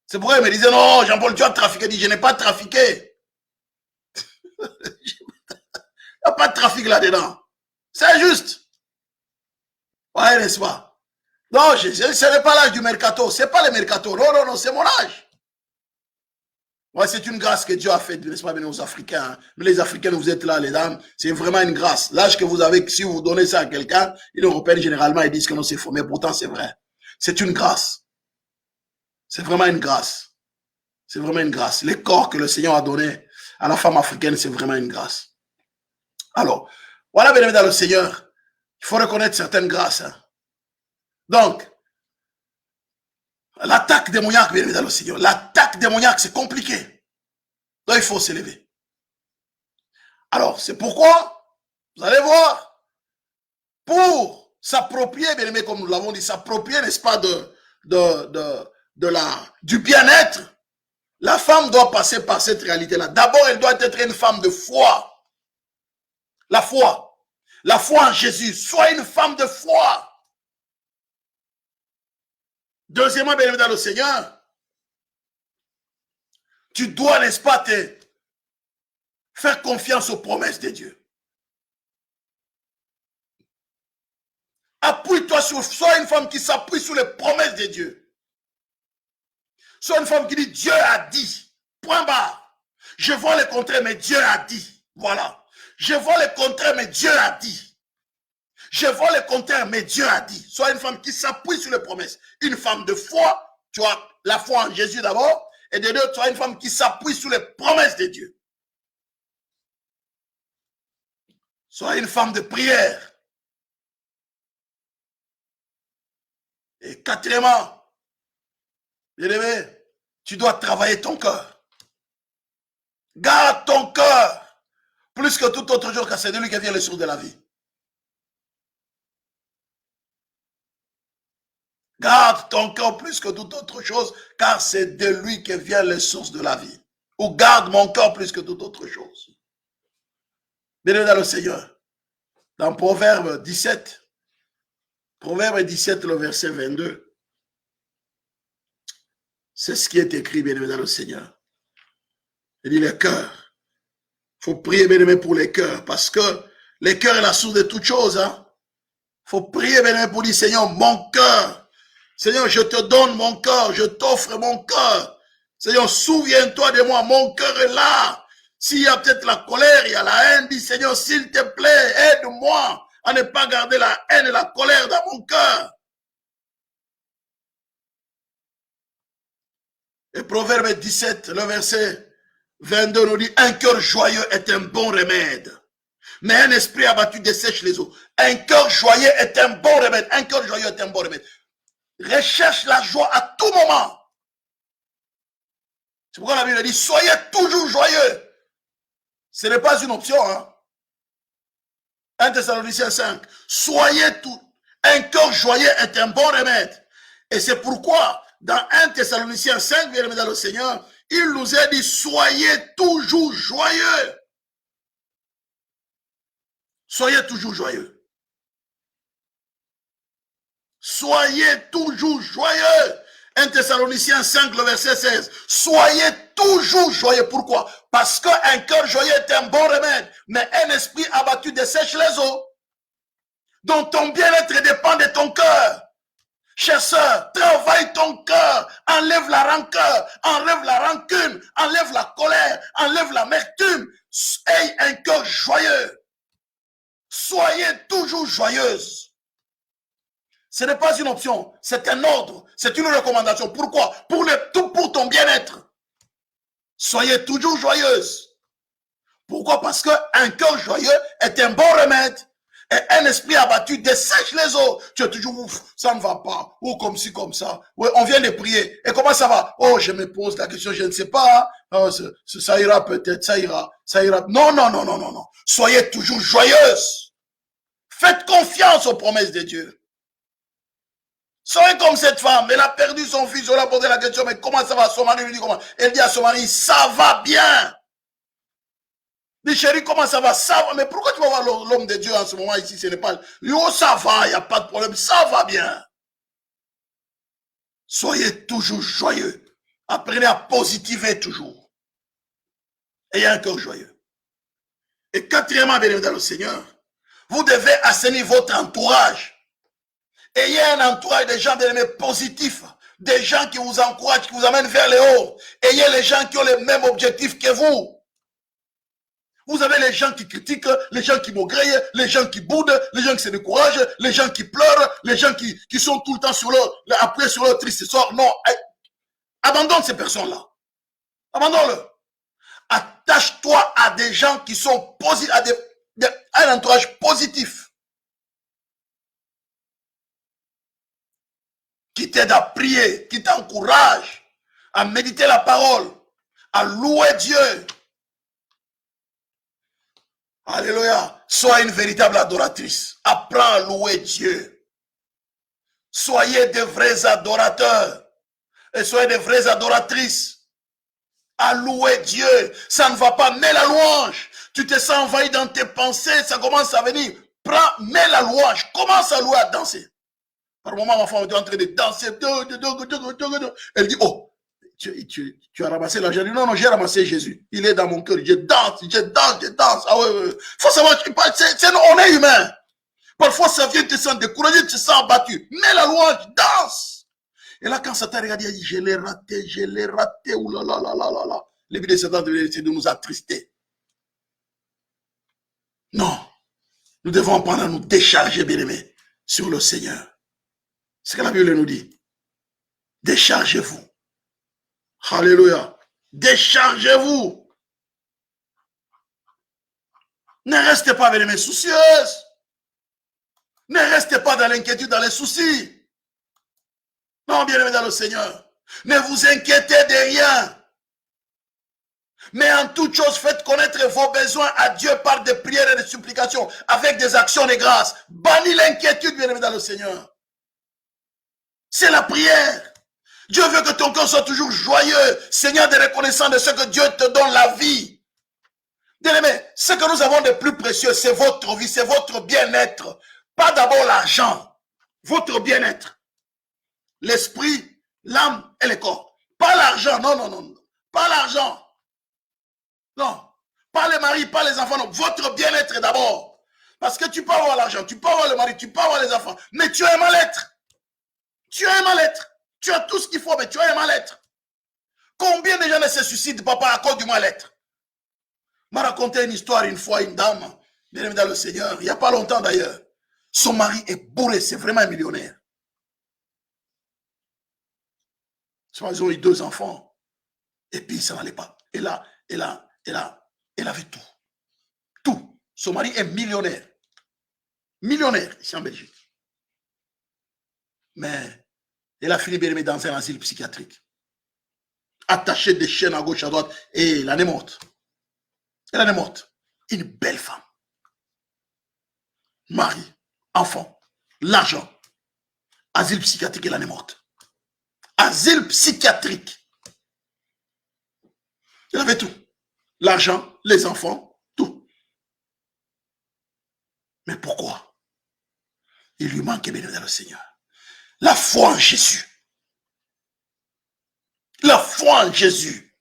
Speaker 1: C'est pourquoi il me disait, non, Jean-Paul, tu as trafiqué. Il dit, je n'ai pas trafiqué. Il n'y a pas de trafic là-dedans. C'est juste. Ouais, n'est-ce pas? Non, ce n'est pas l'âge du mercato. Ce n'est pas le mercato. Non, c'est mon âge. Ouais, c'est une grâce que Dieu a faite, n'est-ce pas, aux Africains. Hein. Les Africains, vous êtes là, les dames, c'est vraiment une grâce. L'âge que vous avez, si vous donnez ça à quelqu'un, les Européens, généralement, ils disent que non, c'est faux. Mais pourtant, c'est vrai. C'est une grâce. C'est vraiment une grâce. C'est vraiment une grâce. Les corps que le Seigneur a donné à la femme africaine, c'est vraiment une grâce. Alors, voilà, bien aimé dans le Seigneur, il faut reconnaître certaines grâces. Hein. Donc, l'attaque démoniaque, bien aimé dans le Seigneur, l'attaque démoniaque, c'est compliqué. Donc, il faut s'élever. Alors, c'est pourquoi Vous allez voir. Pour s'approprier, bien aimé, comme nous l'avons dit, s'approprier, n'est-ce pas, du bien-être, la femme doit passer par cette réalité-là. D'abord, elle doit être une femme de foi. La foi en Jésus. Sois une femme de foi. Deuxièmement, bien aimé dans le Seigneur, tu dois, n'est-ce pas, faire confiance aux promesses de Dieu. Appuie-toi sois une femme qui s'appuie sur les promesses de Dieu. Sois une femme qui dit Dieu a dit. Point barre. Je vois le contraire, mais Dieu a dit. Voilà. Je vois le contraire, mais Dieu a dit. Je vois le contraire, mais Dieu a dit. Sois une femme qui s'appuie sur les promesses. Une femme de foi. Tu as la foi en Jésus d'abord. Et de deux, sois une femme qui s'appuie sur les promesses de Dieu. Sois une femme de prière. Et quatrièmement, bien-aimé, tu dois travailler ton cœur. Garde ton cœur plus que tout autre jour, car c'est de lui qui vient les sources de la vie. Garde ton cœur plus que toute autre chose, car c'est de lui que viennent les sources de la vie. Ou garde mon cœur plus que toute autre chose. Bien-aimé dans le Seigneur, dans Proverbe 17, le verset 22, c'est ce qui est écrit, bien-aimé dans le Seigneur. Il dit le cœur. Il faut prier, bien-aimé, pour les cœurs, parce que les cœurs est la source de toutes choses. Hein? Il faut prier, bien-aimé, pour dire, Seigneur, mon cœur. Seigneur, je te donne mon cœur, je t'offre mon cœur. Seigneur, souviens-toi de moi, mon cœur est là. S'il y a peut-être la colère, il y a la haine, dis, Seigneur, s'il te plaît, aide-moi à ne pas garder la haine et la colère dans mon cœur. Et Proverbe 17, le verset 22 nous dit, un cœur joyeux est un bon remède, mais un esprit abattu dessèche les eaux. Un cœur joyeux est un bon remède. Un cœur joyeux est un bon remède. Recherche la joie à tout moment. C'est pourquoi la Bible dit, soyez toujours joyeux. Ce n'est pas une option. Hein? 1 Thessaloniciens 5. Soyez tout. Un cœur joyeux est un bon remède. Et c'est pourquoi, dans 1 Thessaloniciens 5, bien aimé dans le Seigneur, il nous a dit, soyez toujours joyeux. Soyez toujours joyeux. Soyez toujours joyeux. 1 Thessaloniciens 5, le verset 16. Soyez toujours joyeux. Pourquoi? Parce qu'un cœur joyeux est un bon remède, mais un esprit abattu dessèche les eaux. Donc ton bien-être dépend de ton cœur. Chère sœur, travaille ton cœur, enlève la rancœur, enlève la rancune, enlève la colère, enlève l'amertume. Ayez un cœur joyeux. Soyez toujours joyeuse. Ce n'est pas une option, c'est un ordre, c'est une recommandation. Pourquoi? Pour ton bien-être. Soyez toujours joyeuse. Pourquoi? Parce qu'un cœur joyeux est un bon remède. Et un esprit abattu dessèche les eaux. Tu es toujours, ouf, ça ne va pas. Ou comme ci, comme ça. Oui, on vient de prier. Et comment ça va? Oh, je me pose la question, je ne sais pas. Oh, ça ira peut-être, ça ira. Non, non, non, non, non, non. Soyez toujours joyeuse. Faites confiance aux promesses de Dieu. Soyez comme cette femme, elle a perdu son fils, on lui a posé la question, mais comment ça va? Son mari lui dit comment? Elle dit à son mari, ça va bien. Il dit, chérie, comment ça va? Ça va, mais pourquoi tu vas voir l'homme de Dieu en ce moment ici, ce n'est pas... Oh, ça va, il n'y a pas de problème, ça va bien. Soyez toujours joyeux. Apprenez à positiver toujours. Ayez un cœur joyeux. Et quatrièmement, bien évidemment, dans le Seigneur, vous devez assainir votre entourage. Ayez un entourage de gens bien-aimés positifs, des gens qui vous encouragent, qui vous amènent vers le haut. Ayez les gens qui ont les mêmes objectifs que vous. Vous avez les gens qui critiquent, les gens qui maugréent, les gens qui boudent, les gens qui se découragent, les gens qui pleurent, les gens qui sont tout le temps après sur leur triste sort. Non, abandonne ces personnes-là. Abandonne-le. Attache-toi à des gens qui sont positifs, à un entourage positif. Qui t'aide à prier, qui t'encourage à méditer la parole, à louer Dieu. Alléluia. Sois une véritable adoratrice. Apprends à louer Dieu. Soyez de vrais adorateurs. Et soyez de vraies adoratrices. À louer Dieu. Ça ne va pas. Mets la louange. Tu te sens envahi dans tes pensées. Ça commence à venir. Prends, mets la louange. Commence à louer, à danser. Par moment, ma femme est en train de danser. Elle dit, oh, tu as ramassé l'argent. Je dis, non, non, j'ai ramassé Jésus. Il est dans mon cœur. Je danse, je danse, je danse. Ah ouais. Faut savoir, on est humain. Parfois, ça vient, tu te sens découragé, tu te sens abattu. Mets la louange, danse. Et là, quand Satan regarde, il dit, je l'ai raté, oulala. Les vies de Satan devaient essayer de nous attrister. Non. Nous devons apprendre à nous décharger, bien-aimés, sur le Seigneur. C'est ce que la Bible nous dit. Déchargez-vous. Alléluia. Déchargez-vous. Ne restez pas, bien-aimés, soucieuses. Ne restez pas dans l'inquiétude, dans les soucis. Non, bien-aimés dans le Seigneur. Ne vous inquiétez de rien. Mais en toute chose, faites connaître vos besoins à Dieu par des prières et des supplications, avec des actions de grâce. Bannis l'inquiétude, bien-aimés dans le Seigneur. C'est la prière. Dieu veut que ton cœur soit toujours joyeux, Seigneur, de reconnaissant de ce que Dieu te donne la vie. Bien-aimés, ce que nous avons de plus précieux, c'est votre vie, c'est votre bien-être. Pas d'abord l'argent, votre bien-être. L'esprit, l'âme et le corps. Pas l'argent, non, non, non. Pas l'argent. Non. Pas les maris, pas les enfants, non. Votre bien-être d'abord. Parce que tu peux avoir l'argent, tu peux avoir le mari, tu peux avoir les enfants, mais tu as un mal-être. Tu as un mal-être. Tu as tout ce qu'il faut, mais tu as un mal-être. Combien de gens ne se suicident, papa, à cause du mal-être? M'a raconté une histoire une fois, une dame, bien aimée dans le Seigneur, il n'y a pas longtemps d'ailleurs. Son mari est bourré, c'est vraiment un millionnaire. Ils ont eu 2 enfants. Et puis, ça n'allait pas. Et là, elle avait tout. Tout. Son mari est millionnaire. Millionnaire, ici en Belgique. Mais elle a fini bien aimée dans un asile psychiatrique. Attachée des chaînes à gauche, à droite. Et elle en est morte. Elle en est morte. Une belle femme. Mari, enfant, l'argent. Asile psychiatrique, elle en est morte. Asile psychiatrique. Il avait tout. L'argent, les enfants, tout. Mais pourquoi? Il lui manquait bien dans le Seigneur. La foi en Jésus. La foi en Jésus.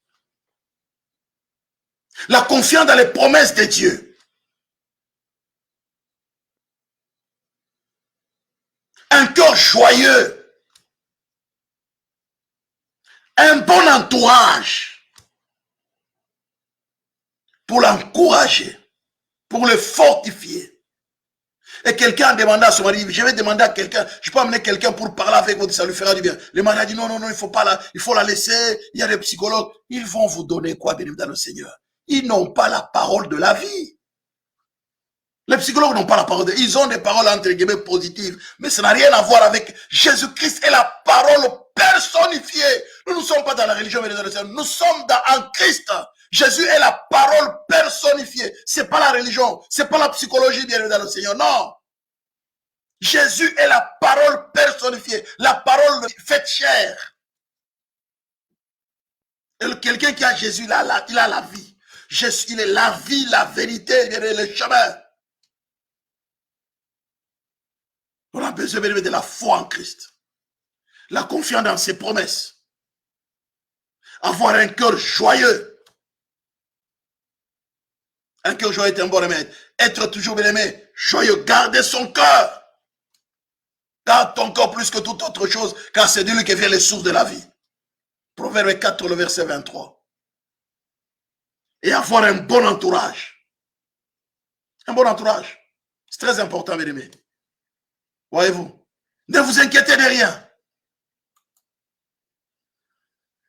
Speaker 1: La confiance dans les promesses de Dieu. Un cœur joyeux. Un bon entourage. Pour l'encourager. Pour le fortifier. Et quelqu'un a demandé à son mari, je vais demander à quelqu'un, je peux amener quelqu'un pour parler avec vous, ça lui fera du bien. Le mari a dit non, non, non, il faut pas il faut la laisser, il y a des psychologues. Ils vont vous donner quoi, bien dans le Seigneur? Ils n'ont pas la parole de la vie. Les psychologues n'ont pas la parole de ils ont des paroles entre guillemets positives, mais ça n'a rien à voir avec Jésus-Christ et la parole personnifiée. Nous ne sommes pas dans la religion, mais dans le Seigneur. Nous sommes en Christ. Jésus est la parole personnifiée. C'est pas la religion, c'est pas la psychologie, bien dans le Seigneur. Non. Jésus est la parole personnifiée, la parole faite chair. Et quelqu'un qui a Jésus, il a la vie. Jésus, il est la vie, la vérité, le chemin. On a besoin de la foi en Christ. La confiance dans ses promesses. Avoir un cœur joyeux. Un cœur joyeux est un bon remède. Être toujours bien aimé, joyeux. Garder son cœur. Garde ton cœur plus que toute autre chose, car c'est de lui que vient les sources de la vie. Proverbe 4, le verset 23. Et avoir un bon entourage. Un bon entourage. C'est très important, mes amis. Voyez-vous. Ne vous inquiétez de rien.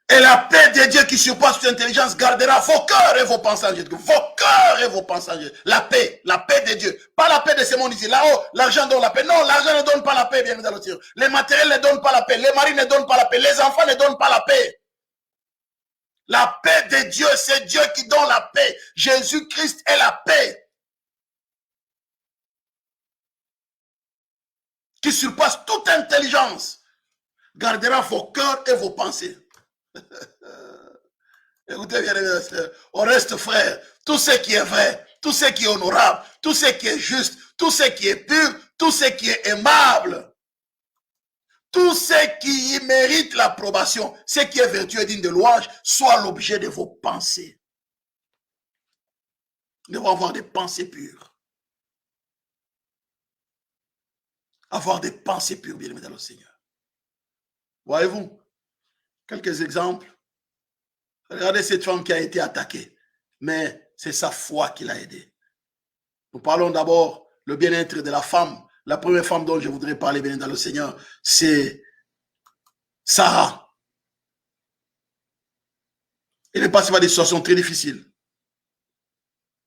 Speaker 1: Et la paix de Dieu qui surpasse toute intelligence gardera vos cœurs et vos pensées en Jésus. Vos cœurs et vos pensées en Jésus. La paix de Dieu. Pas la paix de ce monde ici. Là-haut, l'argent donne la paix. Non, l'argent ne donne pas la paix, bien dans le ciel. Les matériels ne donnent pas la paix. Les maris ne donnent pas la paix. Les enfants ne donnent pas la paix. La paix de Dieu, c'est Dieu qui donne la paix. Jésus-Christ est la paix. qui surpasse toute intelligence, gardera vos cœurs et vos pensées. Écoutez bien, on reste frère. Tout ce qui est vrai, tout ce qui est honorable, tout ce qui est juste, tout ce qui est pur, tout ce qui est aimable, tout ce qui mérite l'approbation, ce qui est vertueux et digne de louange, soit l'objet de vos pensées. Nous devons avoir des pensées pures. Avoir des pensées pures, bien aimés dans le Seigneur. Voyez-vous, quelques exemples. Regardez cette femme qui a été attaquée, mais c'est sa foi qui l'a aidée. Nous parlons d'abord le bien-être de la femme. La première femme dont je voudrais parler, bien dans le Seigneur, c'est Sarah. Elle est passée par des situations très difficiles.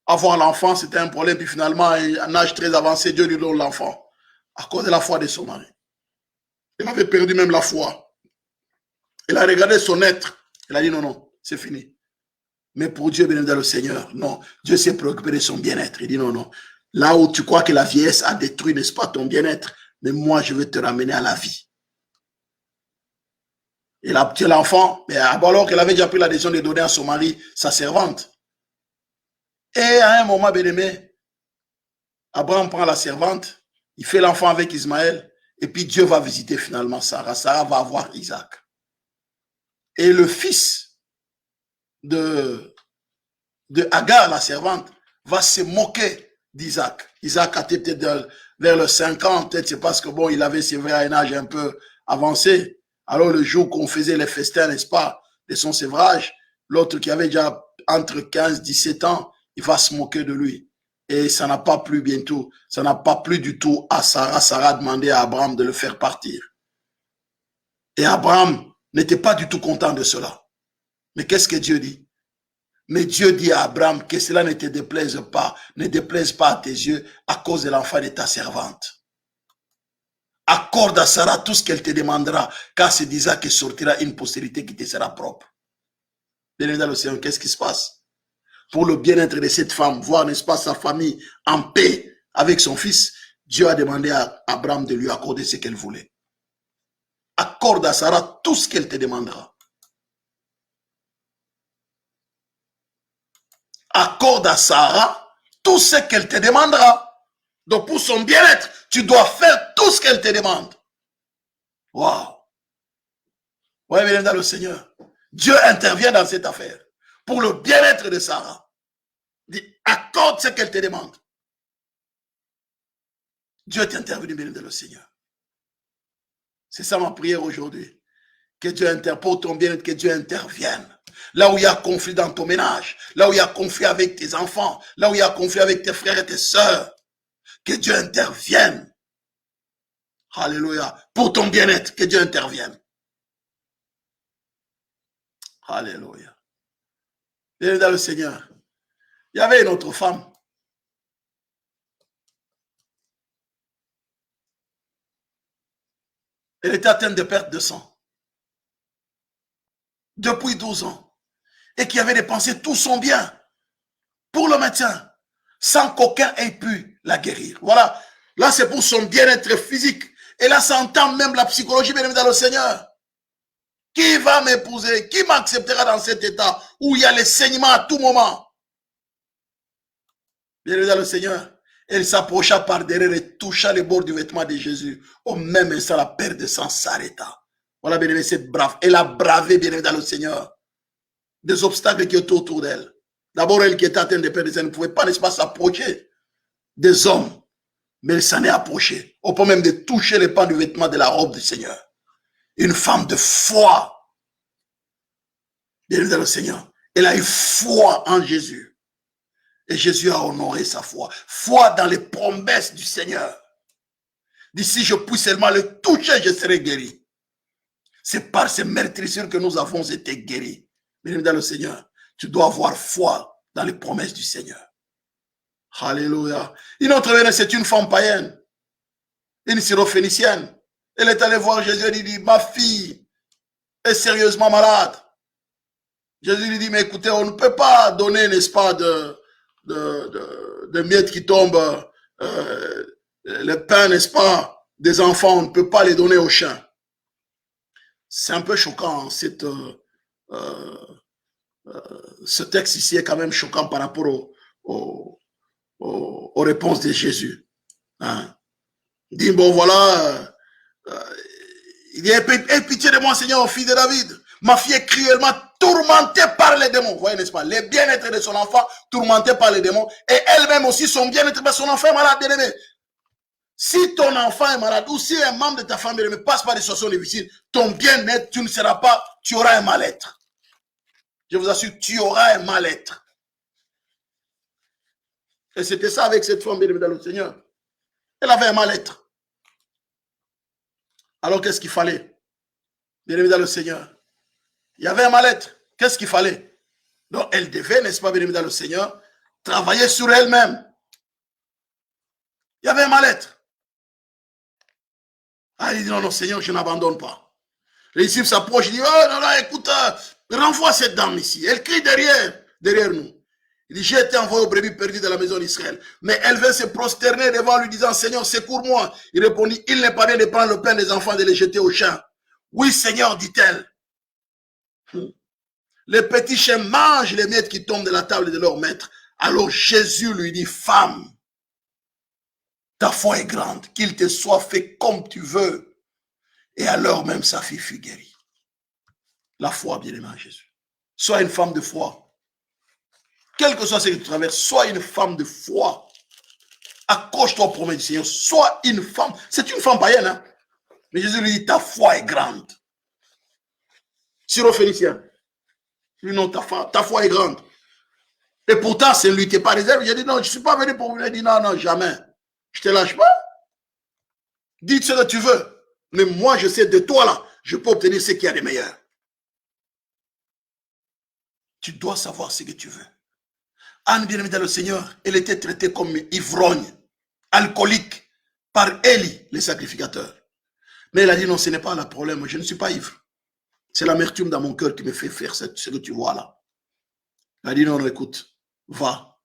Speaker 1: Avoir l'enfant, c'était un problème, puis finalement, à un âge très avancé, Dieu lui donne l'enfant, à cause de la foi de son mari. Elle avait perdu même la foi. Elle a regardé son être. Elle a dit non, non, c'est fini. Mais pour Dieu, bien dans le Seigneur, non. Dieu s'est préoccupé de son bien-être. Il dit non, non. Là où tu crois que la vieillesse a détruit, n'est-ce pas, ton bien-être, mais moi, je veux te ramener à la vie. Elle a tué l'enfant, mais alors qu'elle avait déjà pris la décision de donner à son mari sa servante. Et à un moment, bien aimé, Abraham prend la servante, il fait l'enfant avec Ismaël, et puis Dieu va visiter finalement Sarah. Sarah va avoir Isaac. Et le fils de Agar, la servante, va se moquer d'Isaac. Isaac a été peut-être vers le 5 ans, peut-être c'est parce que bon, il avait, c'est vrai, un âge un peu avancé. Alors le jour qu'on faisait les festins, n'est-ce pas, de son sévrage, l'autre qui avait déjà entre 15 et 17 ans, il va se moquer de lui. Et ça n'a pas plu bientôt, ça n'a pas plu du tout à Sarah. Sarah a demandé à Abraham de le faire partir. Et Abraham n'était pas du tout content de cela. Mais qu'est-ce que Dieu dit? Mais Dieu dit à Abraham que cela ne te déplaise pas, ne déplaise pas à tes yeux à cause de l'enfant de ta servante. Accorde à Sarah tout ce qu'elle te demandera, car c'est d'Isaac que sortira une postérité qui te sera propre. Bien dans le Seigneur, qu'est-ce qui se passe? Pour le bien-être de cette femme, voir, n'est-ce pas, sa famille en paix avec son fils, Dieu a demandé à Abraham de lui accorder ce qu'elle voulait. Accorde à Sarah tout ce qu'elle te demandera. Accorde à Sarah tout ce qu'elle te demandera. Donc pour son bien-être, tu dois faire tout ce qu'elle te demande. Waouh! Oui, bien dans le Seigneur. Dieu intervient dans cette affaire. Pour le bien-être de Sarah. Il dit, accorde ce qu'elle te demande. Dieu est intervenu, bien dans le Seigneur. C'est ça ma prière aujourd'hui. Que Dieu intervienne pour ton bien-être, que Dieu intervienne. Là où il y a conflit dans ton ménage, là où il y a conflit avec tes enfants, là où il y a conflit avec tes frères et tes sœurs, que Dieu intervienne. Alléluia. Pour ton bien-être, que Dieu intervienne. Alléluia. Bien dans le Seigneur. Il y avait une autre femme. Elle était atteinte de perte de sang. Depuis 12 ans. Et qui avait dépensé tout son bien pour le médecin, sans qu'aucun ait pu la guérir. Voilà. Là, c'est pour son bien-être physique. Et là, ça entend même la psychologie, bien aimé dans le Seigneur. Qui va m'épouser? Qui m'acceptera dans cet état où il y a les saignements à tout moment? Bien aimé dans le Seigneur. Elle s'approcha par derrière et toucha les bords du vêtement de Jésus. Au même instant, la perte de sang s'arrêta. Voilà, bien aimé, cette brave. Elle a bravé, bien aimé dans le Seigneur, des obstacles qui étaient autour d'elle. D'abord, elle qui était atteinte de perte de sang ne pouvait pas, n'est-ce pas, s'approcher des hommes. Mais elle s'en est approchée, au point même de toucher les pans du vêtement de la robe du Seigneur. Une femme de foi. Bien aimé dans le Seigneur. Elle a eu foi en Jésus. Et Jésus a honoré sa foi. Foi dans les promesses du Seigneur. D'ici, je puis seulement le toucher, je serai guéri. C'est par ces meurtrissures que nous avons été guéris. Bien dans le Seigneur, tu dois avoir foi dans les promesses du Seigneur. Alléluia. Une autre veine, c'est une femme païenne. Une syrophénicienne. Elle est allée voir Jésus et lui dit, ma fille est sérieusement malade. Jésus lui dit, mais écoutez, on ne peut pas donner, n'est-ce pas, de miettes qui tombent, le pain, n'est-ce pas, des enfants, on ne peut pas les donner aux chiens. C'est un peu choquant, ce texte ici est quand même choquant par rapport aux réponses de Jésus. Hein? Il dit, bon voilà, il dit, aie pitié de moi, Seigneur, fils de David. Ma fille est cruellement tourmentée par les démons. Vous voyez, n'est-ce pas? Les bien-être de son enfant, tourmenté par les démons. Et elle-même aussi, son bien-être, son enfant est malade, bien-aimé. Si ton enfant est malade, ou si un membre de ta famille ne passe pas des situations difficiles, ton bien-être, tu ne seras pas, tu auras un mal-être. Je vous assure, tu auras un mal-être. Et c'était ça avec cette femme, bien-aimée dans le Seigneur. Elle avait un mal-être. Alors, qu'est-ce qu'il fallait? Bien-aimée dans le Seigneur. Il y avait un mal-être. Qu'est-ce qu'il fallait? Donc, elle devait, n'est-ce pas, bien-aimée dans le Seigneur, travailler sur elle-même. Il y avait un mal-être. Ah, il dit, non, non, Seigneur, je n'abandonne pas. Les disciples s'approchent, il dit, oh, non, non, écoute, renvoie cette dame ici. Elle crie derrière nous. Il dit, j'ai été envoyé aux brebis perdues de la maison d'Israël. Mais elle veut se prosterner devant lui, disant, Seigneur, secours-moi. Il répondit, il n'est pas bien de prendre le pain des enfants et de les jeter aux chiens. Oui, Seigneur, dit-elle. Les petits chiens mangent les miettes qui tombent de la table de leur maître. Alors Jésus lui dit, femme, ta foi est grande, qu'il te soit fait comme tu veux. Et alors même sa fille fut guérie. La foi, bien-aimé en Jésus. Sois une femme de foi. Quel que soit ce que tu traverses, sois une femme de foi. Accroche-toi aux promesses du Seigneur. Sois une femme. C'est une femme païenne, hein? Mais Jésus lui dit, ta foi est grande. Syro-Phénicien. Lui, non, ta foi est grande. Et pourtant, ça ne lui était pas réservé. J'ai dit, non, je ne suis pas venu pour vous. Il a dit, non, non, jamais. Je ne te lâche pas. Dites ce que tu veux. Mais moi, je sais de toi, là, je peux obtenir ce qu'il y a de meilleur. Tu dois savoir ce que tu veux. Anne, bien-aimée dans le Seigneur, elle était traitée comme ivrogne, alcoolique, par Élie, le sacrificateur. Mais elle a dit, non, ce n'est pas le problème, je ne suis pas ivre. C'est l'amertume dans mon cœur qui me fait faire ce que tu vois là. Elle a dit, non, non, écoute, va.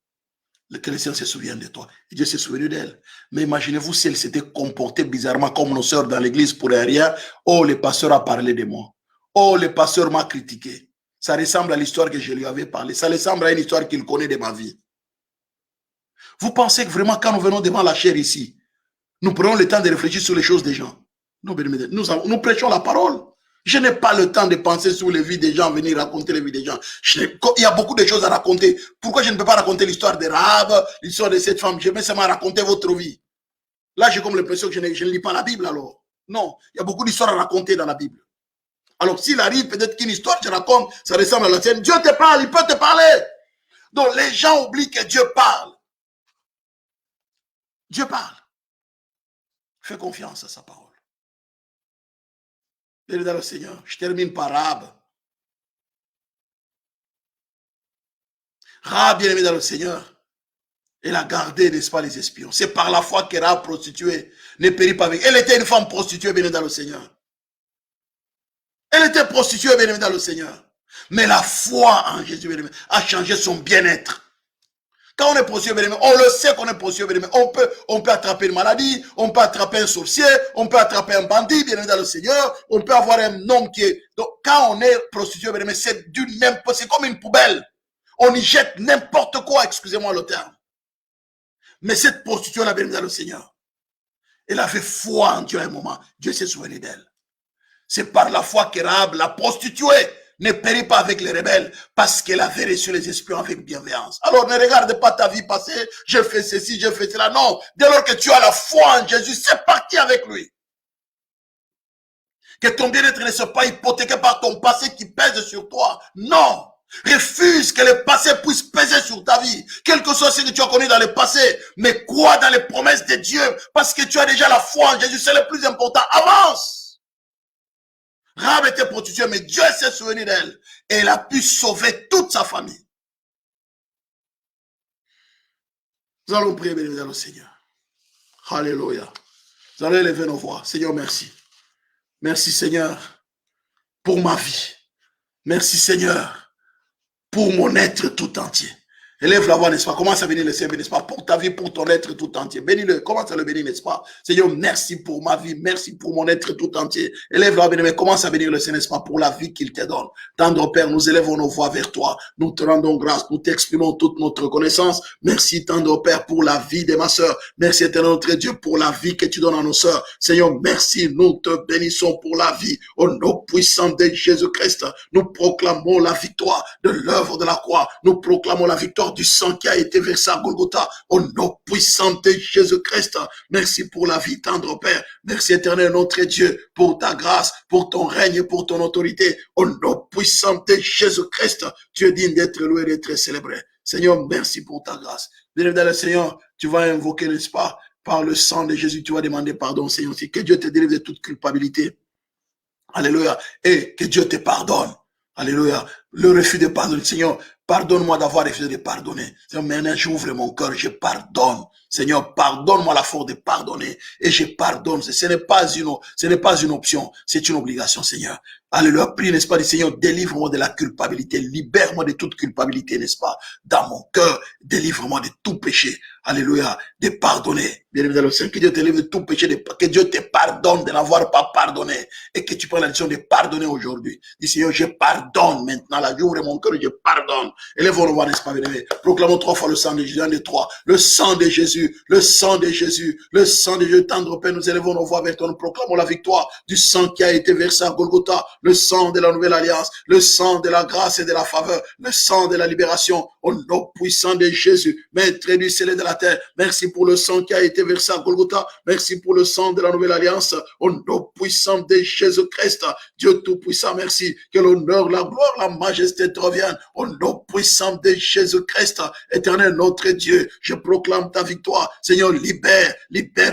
Speaker 1: Le chrétien se souvient de toi. Et Dieu s'est souvenu d'elle. Mais imaginez-vous si elle s'était comportée bizarrement comme nos sœurs dans l'église pour rien. Oh, le pasteur a parlé de moi. Oh, le pasteur m'a critiqué. Ça ressemble à l'histoire que je lui avais parlé. Ça ressemble à une histoire qu'il connaît de ma vie. Vous pensez que vraiment, quand nous venons devant la chair ici, nous prenons le temps de réfléchir sur les choses des gens? Non, nous prêchons la parole. Je n'ai pas le temps de penser sur les vies des gens, venir raconter les vies des gens. Il y a beaucoup de choses à raconter. Pourquoi je ne peux pas raconter l'histoire de Rahab, l'histoire de cette femme? Je vais seulement raconter votre vie. Là, j'ai comme l'impression que je ne lis pas la Bible alors. Non, il y a beaucoup d'histoires à raconter dans la Bible. Alors, s'il arrive, peut-être qu'une histoire, je raconte, ça ressemble à la tienne. Dieu te parle, il peut te parler. Donc, les gens oublient que Dieu parle. Dieu parle. Fais confiance à sa parole. Bien dans le Seigneur. Je termine par Rahab. Rahab, bien aimé dans le Seigneur, elle a gardé, n'est-ce pas, les espions. C'est par la foi que Rahab, prostituée, ne périt pas avec. Elle était une femme prostituée, bien aimé dans le Seigneur. Elle était prostituée, bien aimé dans le Seigneur. Mais la foi en Jésus, bien aimé, a changé son bien-être. Quand on est prostitué, bien aimé, on le sait qu'on est prostitué, bien aimé. On peut attraper une maladie, on peut attraper un sorcier, on peut attraper un bandit, bien aimé dans le Seigneur, on peut avoir un homme qui est... Donc, quand on est prostitué, bien aimé, c'est comme une poubelle. On y jette n'importe quoi, excusez-moi le terme. Mais cette prostituée-là, bien aimé dans le Seigneur, elle avait foi en Dieu à un moment. Dieu s'est souvenu d'elle. C'est par la foi que Rahab, la prostituée, ne périt pas avec les rebelles parce qu'elle avait reçu les espions avec bienveillance. Alors ne regarde pas ta vie passée, je fais ceci, je fais cela. Non, dès lors que tu as la foi en Jésus, c'est parti avec lui. Que ton bien-être ne soit pas hypothéqué par ton passé qui pèse sur toi. Non. Refuse que le passé puisse peser sur ta vie. Quel que soit ce que tu as connu dans le passé. Mais crois dans les promesses de Dieu. Parce que tu as déjà la foi en Jésus. C'est le plus important. Avance. Rahab était prostituée, mais Dieu s'est souvenu d'elle. Et elle a pu sauver toute sa famille. Nous allons prier, béni le Seigneur. Alléluia. Nous allons élever nos voix. Seigneur, merci. Merci, Seigneur, pour ma vie. Merci, Seigneur, pour mon être tout entier. Élève la voix, n'est-ce pas? Commence à bénir le Seigneur, n'est-ce pas? Pour ta vie, pour ton être tout entier. Bénis-le, commence à le bénir, n'est-ce pas? Seigneur, merci pour ma vie, merci pour mon être tout entier. Élève la voix, mais commence à bénir le Seigneur, n'est-ce pas? Pour la vie qu'il te donne. Tendre Père, nous élèvons nos voix vers toi. Nous te rendons grâce, nous t'exprimons toute notre reconnaissance. Merci, tendre Père, pour la vie de ma sœur. Merci, éternel notre Dieu, pour la vie que tu donnes à nos sœurs. Seigneur, merci, nous te bénissons pour la vie. Au nom puissant de Jésus-Christ, nous proclamons la victoire de l'œuvre de la croix. Nous proclamons la victoire du sang qui a été versé à Golgotha. Au nom puissant de Jésus-Christ, merci pour la vie, tendre Père. Merci, éternel notre Dieu, pour ta grâce, pour ton règne et pour ton autorité. Au nom puissant de Jésus-Christ, tu es digne d'être loué et d'être célébré. Seigneur, merci pour ta grâce. Bien dans le Seigneur, tu vas invoquer, n'est-ce pas, par le sang de Jésus, tu vas demander pardon, Seigneur. Que Dieu te délivre de toute culpabilité. Alléluia. Et que Dieu te pardonne. Alléluia. Le refus de pardonner. Seigneur, pardonne-moi d'avoir refusé de pardonner. Seigneur, maintenant j'ouvre mon cœur, je pardonne. Seigneur, pardonne-moi la force de pardonner. Et je pardonne. Ce n'est pas une option, c'est une obligation, Seigneur. Alléluia. Prie, n'est-ce pas, du Seigneur, délivre-moi de la culpabilité. Libère-moi de toute culpabilité, n'est-ce pas, dans mon cœur. Délivre-moi de tout péché. Alléluia. De pardonner. Bien évidemment, que Dieu te délivre de tout péché. Que Dieu te pardonne de n'avoir pas pardonné. Et que tu prends la décision de pardonner aujourd'hui. Dis, Seigneur, je pardonne maintenant. Là, j'ouvre mon cœur et je pardonne. Élève-nous, n'est-ce pas, bien aimé. Proclamons 3 fois le sang de Jésus. 1, 2, 3. Le sang de Jésus. Le sang de Jésus. Le sang de Jésus. Tendre Père, nous élevons nos voix vers toi. Nous proclamons la victoire du sang qui a été versé à Golgotha. Le sang de la nouvelle alliance, le sang de la grâce et de la faveur, le sang de la libération, au nom puissant de Jésus, maître du ciel et de la terre. Merci pour le sang qui a été versé à Golgotha. Merci pour le sang de la nouvelle alliance, au nom puissant de Jésus-Christ. Dieu tout-puissant, merci. Que l'honneur, la gloire, la majesté te reviennent, au nom puissant de Jésus-Christ. Éternel notre Dieu, je proclame ta victoire. Seigneur, libère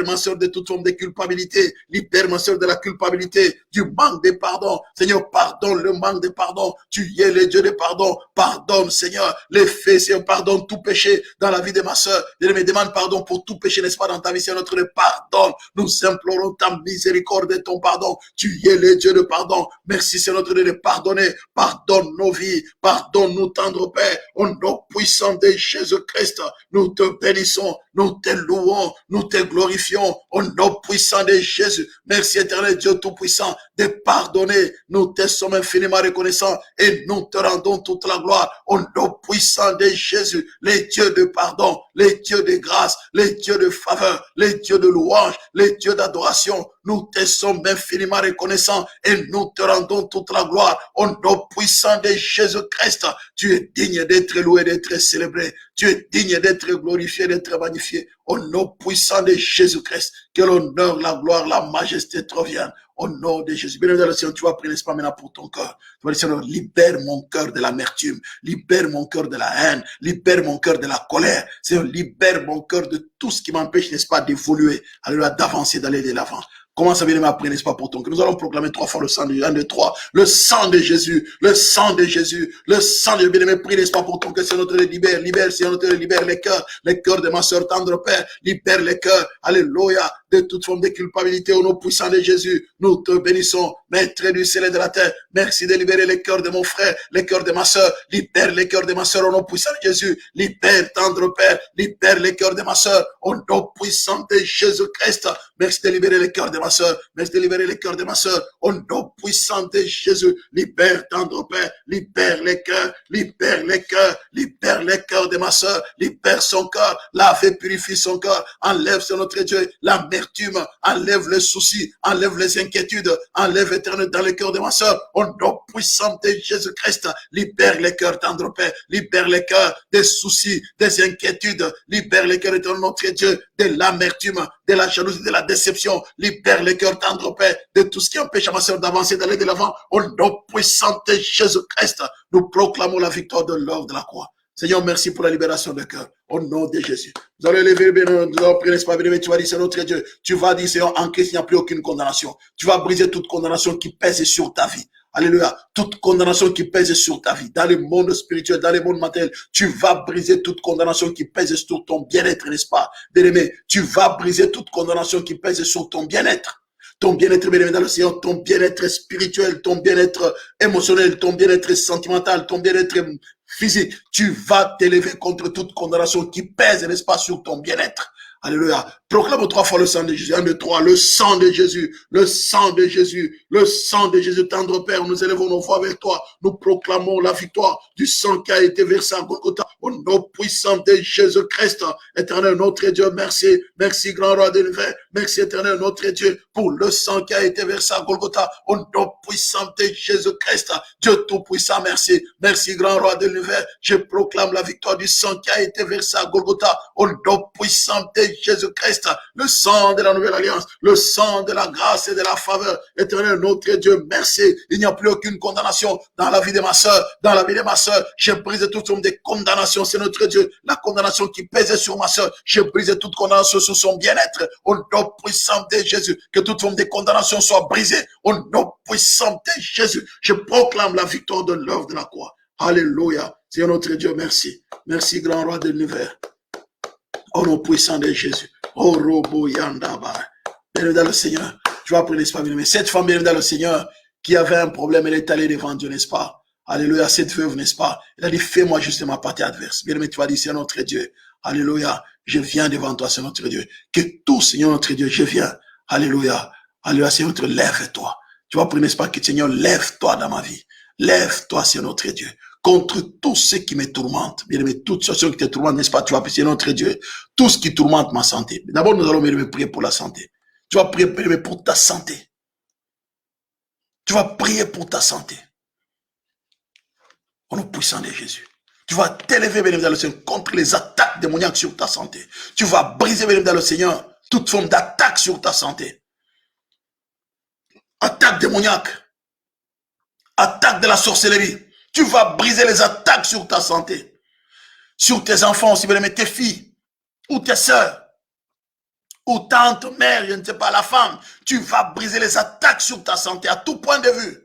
Speaker 1: ma soeur de toute forme de culpabilité. Libère ma soeur de la culpabilité, du manque de pardon. Seigneur, pardonne le manque de pardon. Tu es le Dieu de pardon. Pardonne, Seigneur, les faits, Seigneur, pardonne tout péché dans la vie de ma soeur. Je me demande pardon pour tout péché, n'est-ce pas, dans ta vie, Seigneur, notre Dieu. Pardonne. Nous implorons ta miséricorde et ton pardon. Tu es le Dieu de pardon. Merci, Seigneur, notre Dieu, de pardonner. Pardonne nos vies. Pardonne-nous, tendre Père. Au nom puissant de Jésus-Christ, nous te bénissons. Nous te louons. Nous te glorifions. Au nom puissant de Jésus. Merci, éternel Dieu tout-puissant, de pardonner. Nous te sommes infiniment reconnaissants et nous te rendons toute la gloire au nom puissant de Jésus, les dieux de pardon, les dieux de grâce, les dieux de faveur, les dieux de louange, les dieux d'adoration. Nous te sommes infiniment reconnaissants et nous te rendons toute la gloire au nom puissant de Jésus-Christ. Tu es digne d'être loué, d'être célébré. Tu es digne d'être glorifié, d'être magnifié. Au nom puissant de Jésus-Christ, que l'honneur, la gloire, la majesté te reviennent. Au nom de Jésus. Bien évidemment, Seigneur, tu vas prier, n'est-ce pas, maintenant pour ton cœur. Tu vas dire, Seigneur, libère mon cœur de l'amertume. Libère mon cœur de la haine. Libère mon cœur de la colère. Seigneur, libère mon cœur de tout ce qui m'empêche, n'est-ce pas, d'évoluer. Alléluia, d'avancer, d'aller de l'avant. Commence à venir m'apprendre, n'est-ce pas, pour ton cœur. Nous allons proclamer 3 fois le sang de Jésus. 1, 2, 3. Le sang de Jésus. Le sang de Jésus. Le sang de Jésus. Bien-aimé, prie, n'est-ce pas, pour ton cœur. Seigneur, notre libère. Libère, Seigneur, notre libère les cœurs de ma soeur tendre Père. Libère les cœurs. Alléluia. De toute forme de culpabilité au nom puissant de Jésus. Nous te bénissons, maître du ciel et de la terre. Merci de libérer les cœurs de mon frère, les cœurs de ma soeur. Libère les cœurs de ma soeur au nom puissant de Jésus. Libère, tendre Père. Libère les cœurs de ma soeur au nom puissant de Jésus-Christ. Merci de libérer les cœurs de ma soeur. Merci de libérer les cœurs de ma soeur au nom puissant de Jésus. Libère, tendre Père. Libère les cœurs. Libère les cœurs. Libère les cœurs de ma soeur. Libère son cœur. Lave et purifie son cœur. Enlève, sur notre Dieu, l'amertume. Enlève les soucis, enlève les inquiétudes, enlève éternel dans le cœur de ma soeur. Au nom puissant de Jésus-Christ, libère les cœurs, tendre Père, libère les cœurs des soucis, des inquiétudes, libère les cœurs, éternel notre Dieu, de l'amertume, de la jalousie, de la déception, libère les cœurs, tendre Père, de tout ce qui empêche à ma soeur d'avancer, d'aller de l'avant. Au nom puissant de Jésus-Christ, nous proclamons la victoire de l'œuvre de la croix. Seigneur, merci pour la libération de cœur. Au nom de Jésus. Nous allons lever, nous allons prier, n'est-ce pas, bien-aimé, tu vas dire, c'est notre Dieu. Tu vas dire, Seigneur, en Christ, il n'y a plus aucune condamnation. Tu vas briser toute condamnation qui pèse sur ta vie. Alléluia. Toute condamnation qui pèse sur ta vie. Dans le monde spirituel, dans le monde matériel, tu vas briser toute condamnation qui pèse sur ton bien-être, n'est-ce pas, bien-aimé? Tu vas briser toute condamnation qui pèse sur ton bien-être. Ton bien-être, bien-aimé dans le Seigneur, ton bien-être spirituel, ton bien-être émotionnel, ton bien-être sentimental, ton bien-être physique. Tu vas t'élever contre toute condamnation qui pèse, n'est-ce pas, sur ton bien-être. Alléluia. Proclame 3 fois le sang de Jésus. 1, 2, 3. Le sang de Jésus. Le sang de Jésus. Le sang de Jésus. Tendre Père, nous élevons nos voix avec toi. Nous proclamons la victoire du sang qui a été versé à Golgotha. Au nom puissant de Jésus-Christ. Éternel, notre Dieu, merci. Merci, grand roi de l'univers. Merci, éternel, notre Dieu, pour le sang qui a été versé à Golgotha. Au nom puissant de Jésus-Christ. Dieu tout-puissant, merci. Merci, grand roi de l'univers. Je proclame la victoire du sang qui a été versé à Golgotha. Au nom puissant de Jésus-Christ, le sang de la nouvelle alliance, le sang de la grâce et de la faveur. Éternel, notre Dieu, merci. Il n'y a plus aucune condamnation dans la vie de ma soeur, dans la vie de ma soeur. J'ai brisé toute forme de condamnation, c'est notre Dieu. La condamnation qui pesait sur ma soeur, j'ai brisé toute condamnation sur son bien-être. Au nom puissant de Jésus, que toute forme de condamnation soit brisée. Au nom puissant de Jésus, je proclame la victoire de l'œuvre de la croix. Alléluia. C'est notre Dieu, merci. Merci, grand roi de l'univers. Au nom puissant de Jésus. Oh, Robo Yandaba. Bienvenue dans le Seigneur. Je vais appeler, n'est-ce pas, bien-aimé. Cette femme, bienvenue dans le Seigneur, qui avait un problème, elle est allée devant Dieu, n'est-ce pas? Alléluia. Cette veuve, n'est-ce pas? Elle a dit, fais-moi juste ma partie adverse. Bien-aimé, tu vas dire, c'est notre Dieu. Alléluia. Je viens devant toi, c'est notre Dieu. Que tout, Seigneur, notre Dieu, je viens. Alléluia. Alléluia, Seigneur, lève-toi. Tu vas prier, n'est-ce pas, que Seigneur, lève-toi dans ma vie. Lève-toi, c'est notre Dieu. Contre tout ce qui me tourmente. Bien aimé, toute situation qui te tourmente, n'est-ce pas? Tu vas prier notre Dieu. Tout ce qui tourmente ma santé. D'abord, nous allons bien prier pour la santé. Tu vas prier pour ta santé. Tu vas prier pour ta santé. Au nom puissant de Jésus. Tu vas t'élever, bien aimé, dans le Seigneur, contre les attaques démoniaques sur ta santé. Tu vas briser, bien aimé, dans le Seigneur, toute forme d'attaque sur ta santé. Attaque démoniaque. Attaque de la sorcellerie. Tu vas briser les attaques sur ta santé, sur tes enfants, si vous aimez tes filles, ou tes soeurs, ou tante, mère, je ne sais pas, la femme. Tu vas briser les attaques sur ta santé à tout point de vue.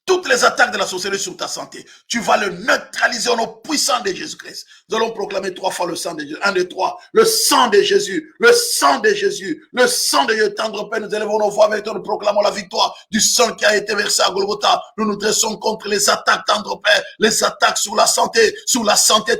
Speaker 1: Toutes les attaques de la sorcellerie sur ta santé, tu vas le neutraliser au nom puissant de Jésus-Christ. Nous allons proclamer 3 fois le sang de Jésus. 1, 2, 3. Le sang de Jésus. Le sang de Jésus. Le sang de Dieu. Tendre Père, nous élevons nos voix avec toi. Nous proclamons la victoire du sang qui a été versé à Golgotha. Nous nous dressons contre les attaques, tendre Père. Les attaques sur la santé,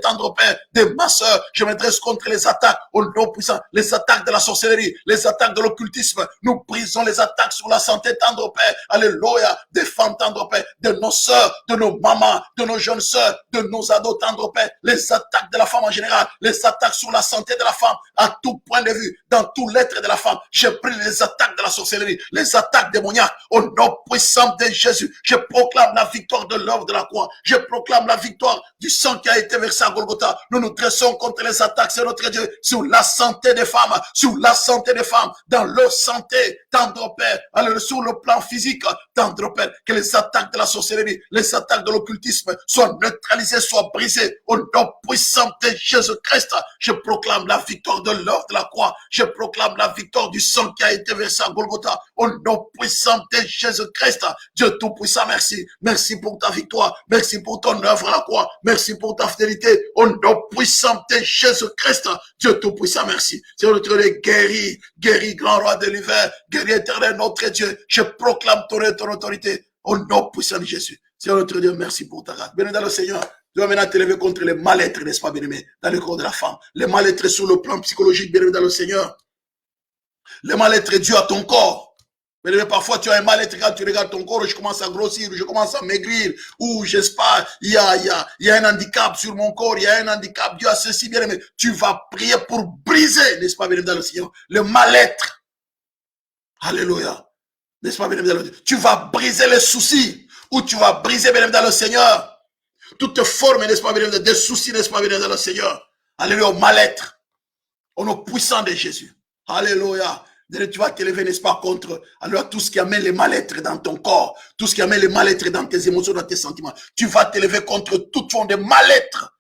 Speaker 1: tendre Père, de ma soeur. Je me dresse contre les attaques au nom puissant. Les attaques de la sorcellerie, les attaques de l'occultisme. Nous brisons les attaques sur la santé, tendre Père. Alléluia. Des femmes, tendre Père, de nos sœurs, de nos mamans, de nos jeunes sœurs, de nos ados, tendre Père, les attaques de la femme en général, les attaques sur la santé de la femme, à tout point de vue, dans tout l'être de la femme. J'ai pris les attaques de la sorcellerie, les attaques démoniaques, au nom puissant de Jésus. Je proclame la victoire de l'œuvre de la croix. Je proclame la victoire du sang qui a été versé à Golgotha. Nous nous dressons contre les attaques, c'est notre Dieu, sur la santé des femmes, dans leur santé, tendre Père, alors sur le plan physique, tendre Père, que les attaques de la sorcellerie, les attaques de l'occultisme soient neutralisées, soient brisées au nom puissant de Jésus-Christ. Je proclame la victoire de l'œuvre de la croix. Je proclame la victoire du sang qui a été versé à Golgotha au nom puissant de Jésus-Christ. Dieu tout-puissant, merci. Merci pour ta victoire. Merci pour ton œuvre à la croix. Merci pour ta fidélité au nom puissant de Jésus-Christ. Dieu tout-puissant, merci. C'est notre Dieu guéri, guéri, grand roi de l'hiver, guéri éternel, notre Dieu. Je proclame ton autorité au nom puissant de Jésus. Seigneur notre Dieu, merci pour ta grâce. Béni dans le Seigneur. Tu vas maintenant t'élever contre les mal-être, n'est-ce pas, bien-aimé, dans le corps de la femme. Les mal-être sur le plan psychologique, bien-aimé dans le Seigneur. Les mal-être dû à ton corps. Bien-aimé, parfois tu as un mal-être quand tu regardes ton corps, je commence à grossir, je commence à maigrir, ou je sais pas, il y a un handicap sur mon corps, il y a un handicap dû à ceci, bien-aimé. Tu vas prier pour briser, n'est-ce pas, bien-aimé dans le Seigneur, le mal-être. Alléluia. N'est-ce pas, bien-aimé dans le Seigneur? Tu vas briser les soucis, ou tu vas briser, bien-aimé dans le Seigneur, toute forme, n'est-ce pas, bien-aimé, des soucis, n'est-ce pas, bien-aimé dans le Seigneur. Alléluia, au mal-être, au nom puissant de Jésus. Alléluia. Tu vas t'élever, n'est-ce pas, contre alors tout ce qui amène les mal-être dans ton corps, tout ce qui amène les mal-être dans tes émotions, dans tes sentiments. Tu vas t'élever contre toute forme de mal-être.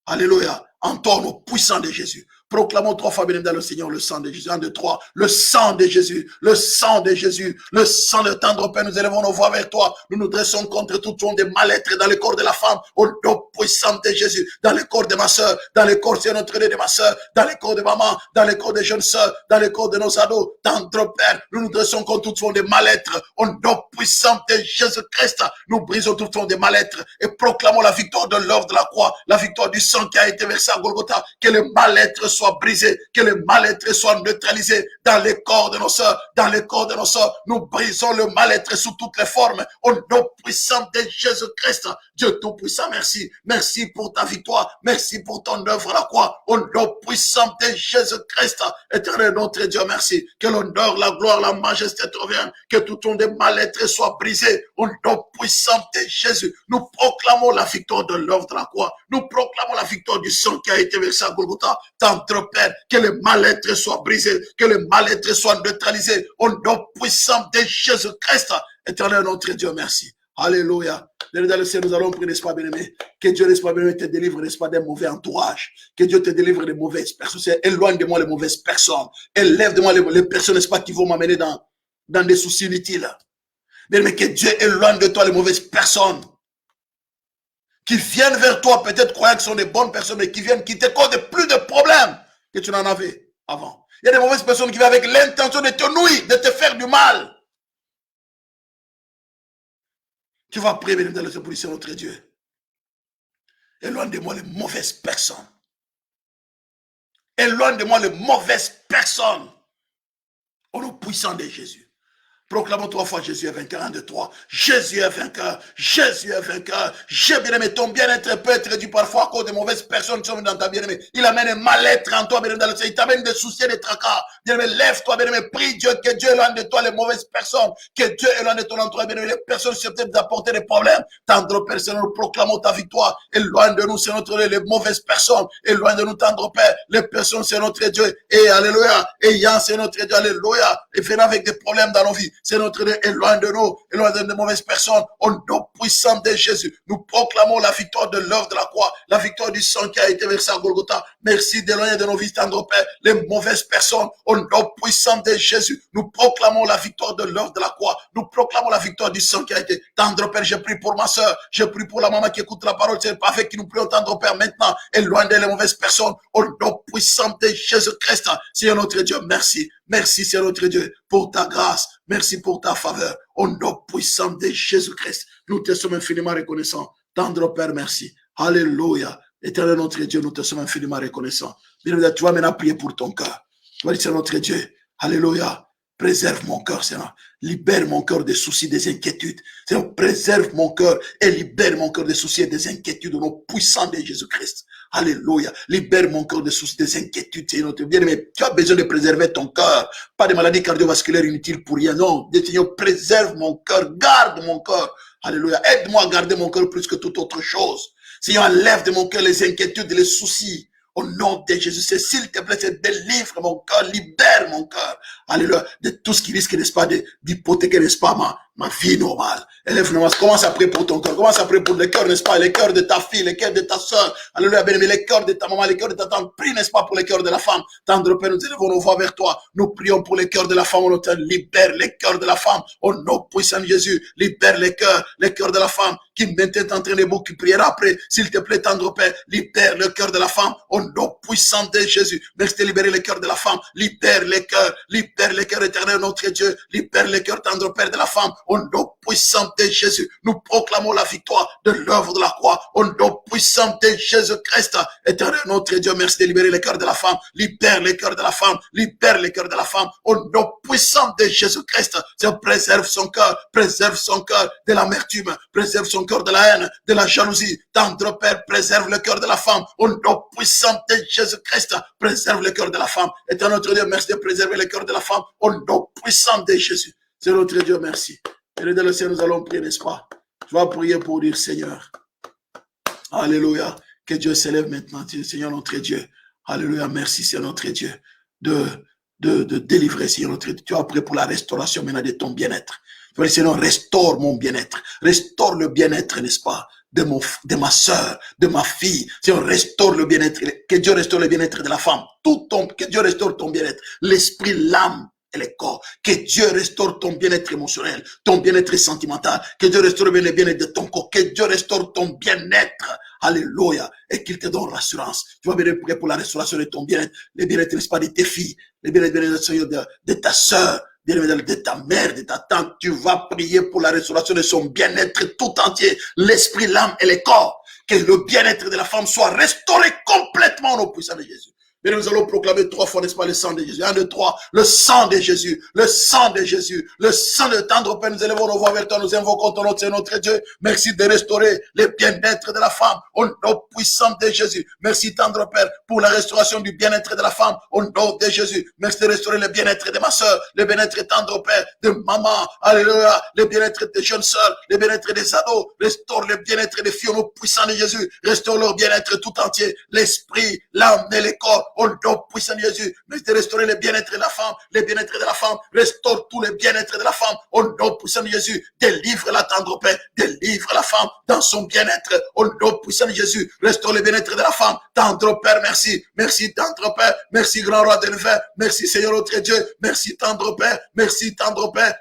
Speaker 1: Alléluia. En toi, au nom puissant de Jésus. Proclamons 3 fois, bien dans le Seigneur, le sang de Jésus. 1, 2, 3. Le sang de Jésus, le sang de Jésus, le sang de tendre Père. Nous élevons nos voix vers toi. Nous nous dressons contre toute forme de mal-être dans le corps de la femme, au nom puissant de Jésus, dans le corps de ma soeur, dans le corps, Seigneur, notre Dieu, de ma soeur, dans le corps de maman, dans le corps des jeunes soeurs, dans le corps de nos ados, tendre Père. Nous nous dressons contre toute forme de mal-être, au nom puissant de Jésus-Christ. Nous brisons toute forme de mal-être et proclamons la victoire de l'œuvre de la croix, la victoire du sang qui a été versé à Golgotha. Que le mal-être soit brisé, que le mal-être soit neutralisé dans les corps de nos soeurs, dans les corps de nos soeurs. Nous brisons le mal-être sous toutes les formes, au nom puissant de Jésus-Christ. Dieu tout-puissant, merci. Merci pour ta victoire. Merci pour ton œuvre à la croix, au nom puissant de Jésus-Christ. Éternel notre Dieu, merci. Que l'honneur, la gloire, la majesté te reviennent. Que tout ton de mal-être soit brisé, au nom puissant de Jésus. Nous proclamons la victoire de l'œuvre de la croix. Nous proclamons la victoire du sang qui a été versé à Golgotha. Tendre Père, que le mal-être soit brisé, que le mal-être soit neutralisé, au nom puissant de Jésus-Christ. Éternel notre Dieu, merci. Alléluia. Dans le ciel, nous allons prier, n'est-ce pas, bien-aimé? Que Dieu, n'est-ce pas, bien-aimé, te délivre, n'est-ce pas, d'un mauvais entourage. Que Dieu te délivre des mauvaises personnes. Éloigne de moi les mauvaises personnes. Élève de moi les personnes, n'est-ce pas, qui vont m'amener dans des soucis inutiles. Bien-aimé, que Dieu éloigne de toi les mauvaises personnes qui viennent vers toi, peut-être croyant que ce sont des bonnes personnes, mais qui viennent, qui te causent plus de problèmes que tu n'en avais avant. Il y a des mauvaises personnes qui viennent avec l'intention de te nuire, de te faire du mal. Tu vas prier, bien dans le pour ici, notre Dieu. Éloigne de moi les mauvaises personnes. Éloigne de moi les mauvaises personnes. Au nom puissant de Jésus. Proclamons 3 fois Jésus est vainqueur. 1, 2, 3. Jésus est vainqueur. Jésus est vainqueur. J'ai bien-aimé, ton bien-être peut être réduit parfois à cause de mauvaises personnes qui sont dans ta bien-aimé. Il amène un mal-être en toi, bien-aimé, dans le Seigneur. Il t'amène des soucis, des tracas. Bien-aimé, lève-toi, bien-aimé. Prie Dieu, que Dieu éloigne de toi les mauvaises personnes. Que Dieu éloigne de ton entourage, bien-aimé. Les personnes susceptibles d'apporter des problèmes. Tendre Père, Seigneur, nous proclamons ta victoire. Éloigne de nous, c'est notre Dieu, les mauvaises personnes. Éloigne de nous, tendre Père. Les personnes, c'est notre Dieu. Et alléluia. Ayant, c'est notre Dieu. Alléluia. Et venant avec des problèmes dans nos vies. C'est notre Dieu, éloigne de nous, éloigne de mauvaises personnes, au nom puissant de Jésus. Nous proclamons la victoire de l'œuvre de la croix, la victoire du sang qui a été versé à Golgotha. Merci d'éloigner de nos vies, tendre Père, les mauvaises personnes, au nom puissant de Jésus. Nous proclamons la victoire de l'œuvre de la croix, nous proclamons la victoire du sang qui a été. Tendre Père, je prie pour ma soeur, je prie pour la maman qui écoute la parole, c'est avec qui nous prions, tendre Père, maintenant, éloigne de les mauvaises personnes, au nom puissant de Jésus-Christ. Seigneur notre Dieu, merci. Merci, Seigneur notre Dieu, pour ta grâce. Merci pour ta faveur. Au nom puissant de Jésus-Christ, nous te sommes infiniment reconnaissants. Tendre Père, merci. Alléluia. Éternel notre Dieu, nous te sommes infiniment reconnaissants. Bien, tu vas maintenant prier pour ton cœur. Tu vas dire, Seigneur notre Dieu, alléluia. Préserve mon cœur, Seigneur. Libère mon cœur des soucis, des inquiétudes. Seigneur, préserve mon cœur et libère mon cœur des soucis et des inquiétudes au nom puissant de Jésus-Christ. Alléluia. Libère mon cœur des soucis, des inquiétudes, Seigneur. Bien-aimé, tu as besoin de préserver ton cœur. Pas de maladies cardiovasculaires inutiles pour rien. Non, Seigneur, préserve mon cœur. Garde mon cœur. Alléluia. Aide-moi à garder mon cœur plus que toute autre chose. Seigneur, enlève de mon cœur les inquiétudes et les soucis. Au nom de Jésus, s'il te plaît, délivre mon cœur, libère mon cœur. Alléluia. De tout ce qui risque, n'est-ce pas, d'hypothéquer, n'est-ce pas, ma vie normale. Élève, commence à prier pour ton cœur. Commence à prier pour les cœurs, n'est-ce pas, les cœurs de ta fille, les cœurs de ta soeur. Alléluia, bien-aimé, les cœurs de ta maman, les cœurs de ta tante. Prie, n'est-ce pas, pour les cœurs de la femme. Tendre Père, nous élevons nos voix vers toi. Nous prions pour les cœurs de la femme. On libère les cœurs de la femme. Au nom puissant de Jésus, libère les cœurs de la femme qui maintenant est en train de beaucoup qui priera après. S'il te plaît, tendre Père, libère le cœur de la femme. Au nom puissant de Jésus. Merci de libérer les cœurs de la femme. Libère les cœurs éternels, notre Dieu. Libère les cœurs, tendre Père, de la femme. Au nom puissant de Jésus, nous proclamons la victoire de l'œuvre de la croix. Au nom puissant de Jésus-Christ, éternel notre Dieu, merci de libérer les cœurs de la femme. Libère les cœurs de la femme. Libère les cœurs de la femme. Au nom puissant de Jésus-Christ, préserve son cœur de l'amertume, préserve son cœur de la haine, de la jalousie. Tendre Père, préserve le cœur de la femme. Au nom puissant de Jésus-Christ, préserve le cœur de la femme. Éternel notre Dieu, merci de préserver le cœur de la femme. Au nom puissant de Jésus. C'est notre Dieu, merci. Et dans le ciel, nous allons prier, n'est-ce pas? Tu vas prier pour dire, Seigneur, alléluia, que Dieu s'élève maintenant, Seigneur notre Dieu. Alléluia, merci, Seigneur notre Dieu, de délivrer, Seigneur notre Dieu. Tu vas prier pour la restauration maintenant de ton bien-être. Seigneur, restaure mon bien-être. Restaure le bien-être, n'est-ce pas, de ma soeur, de ma fille. Seigneur, restaure le bien-être. Que Dieu restaure le bien-être de la femme. Que Dieu restaure ton bien-être. L'esprit, l'âme et le corps. Que Dieu restaure ton bien-être émotionnel, ton bien-être sentimental. Que Dieu restaure le bien-être de ton corps. Que Dieu restaure ton bien-être. Alléluia. Et qu'il te donne l'assurance. Tu vas bien prier pour la restauration de ton bien-être. Le bien-être, n'est-ce pas, de tes filles. Le bien-être, de ta soeur. De ta mère, de ta tante, tu vas prier pour la restauration de son bien-être tout entier, l'esprit, l'âme et le corps. Que le bien-être de la femme soit restauré complètement au puissant de Jésus. Mais nous allons proclamer 3 fois, n'est-ce pas, le sang de Jésus. 1, 2, 3. Le sang de Jésus. Le sang de Jésus. Le sang de tendre Père. Nous élevons nos voix vers toi. Nous invoquons ton nom, Seigneur notre Dieu. Merci de restaurer le bien-être de la femme. Au nom puissant de Jésus. Merci, tendre Père, pour la restauration du bien-être de la femme. Au nom de Jésus. Merci de restaurer le bien-être de ma soeur. Le bien-être, tendre Père, de maman. Alléluia. Le bien-être des jeunes soeurs. Le bien-être des ados. Restaure le bien-être des filles. Au nom puissant de Jésus. Restaure leur bien-être tout entier. L'esprit, l'âme et le corps. Au nom puissant de Jésus, mais de restaurer le bien-être de la femme, le bien-être de la femme, restaure tout le bien-être de la femme, au nom puissant de Jésus, délivre la tendre Père, délivre la femme dans son bien-être, au nom puissant de Jésus, restaure le bien-être de la femme, tendre Père, merci, merci tendre Père, merci grand roi de l'univers, merci Seigneur notre Dieu, merci tendre Père,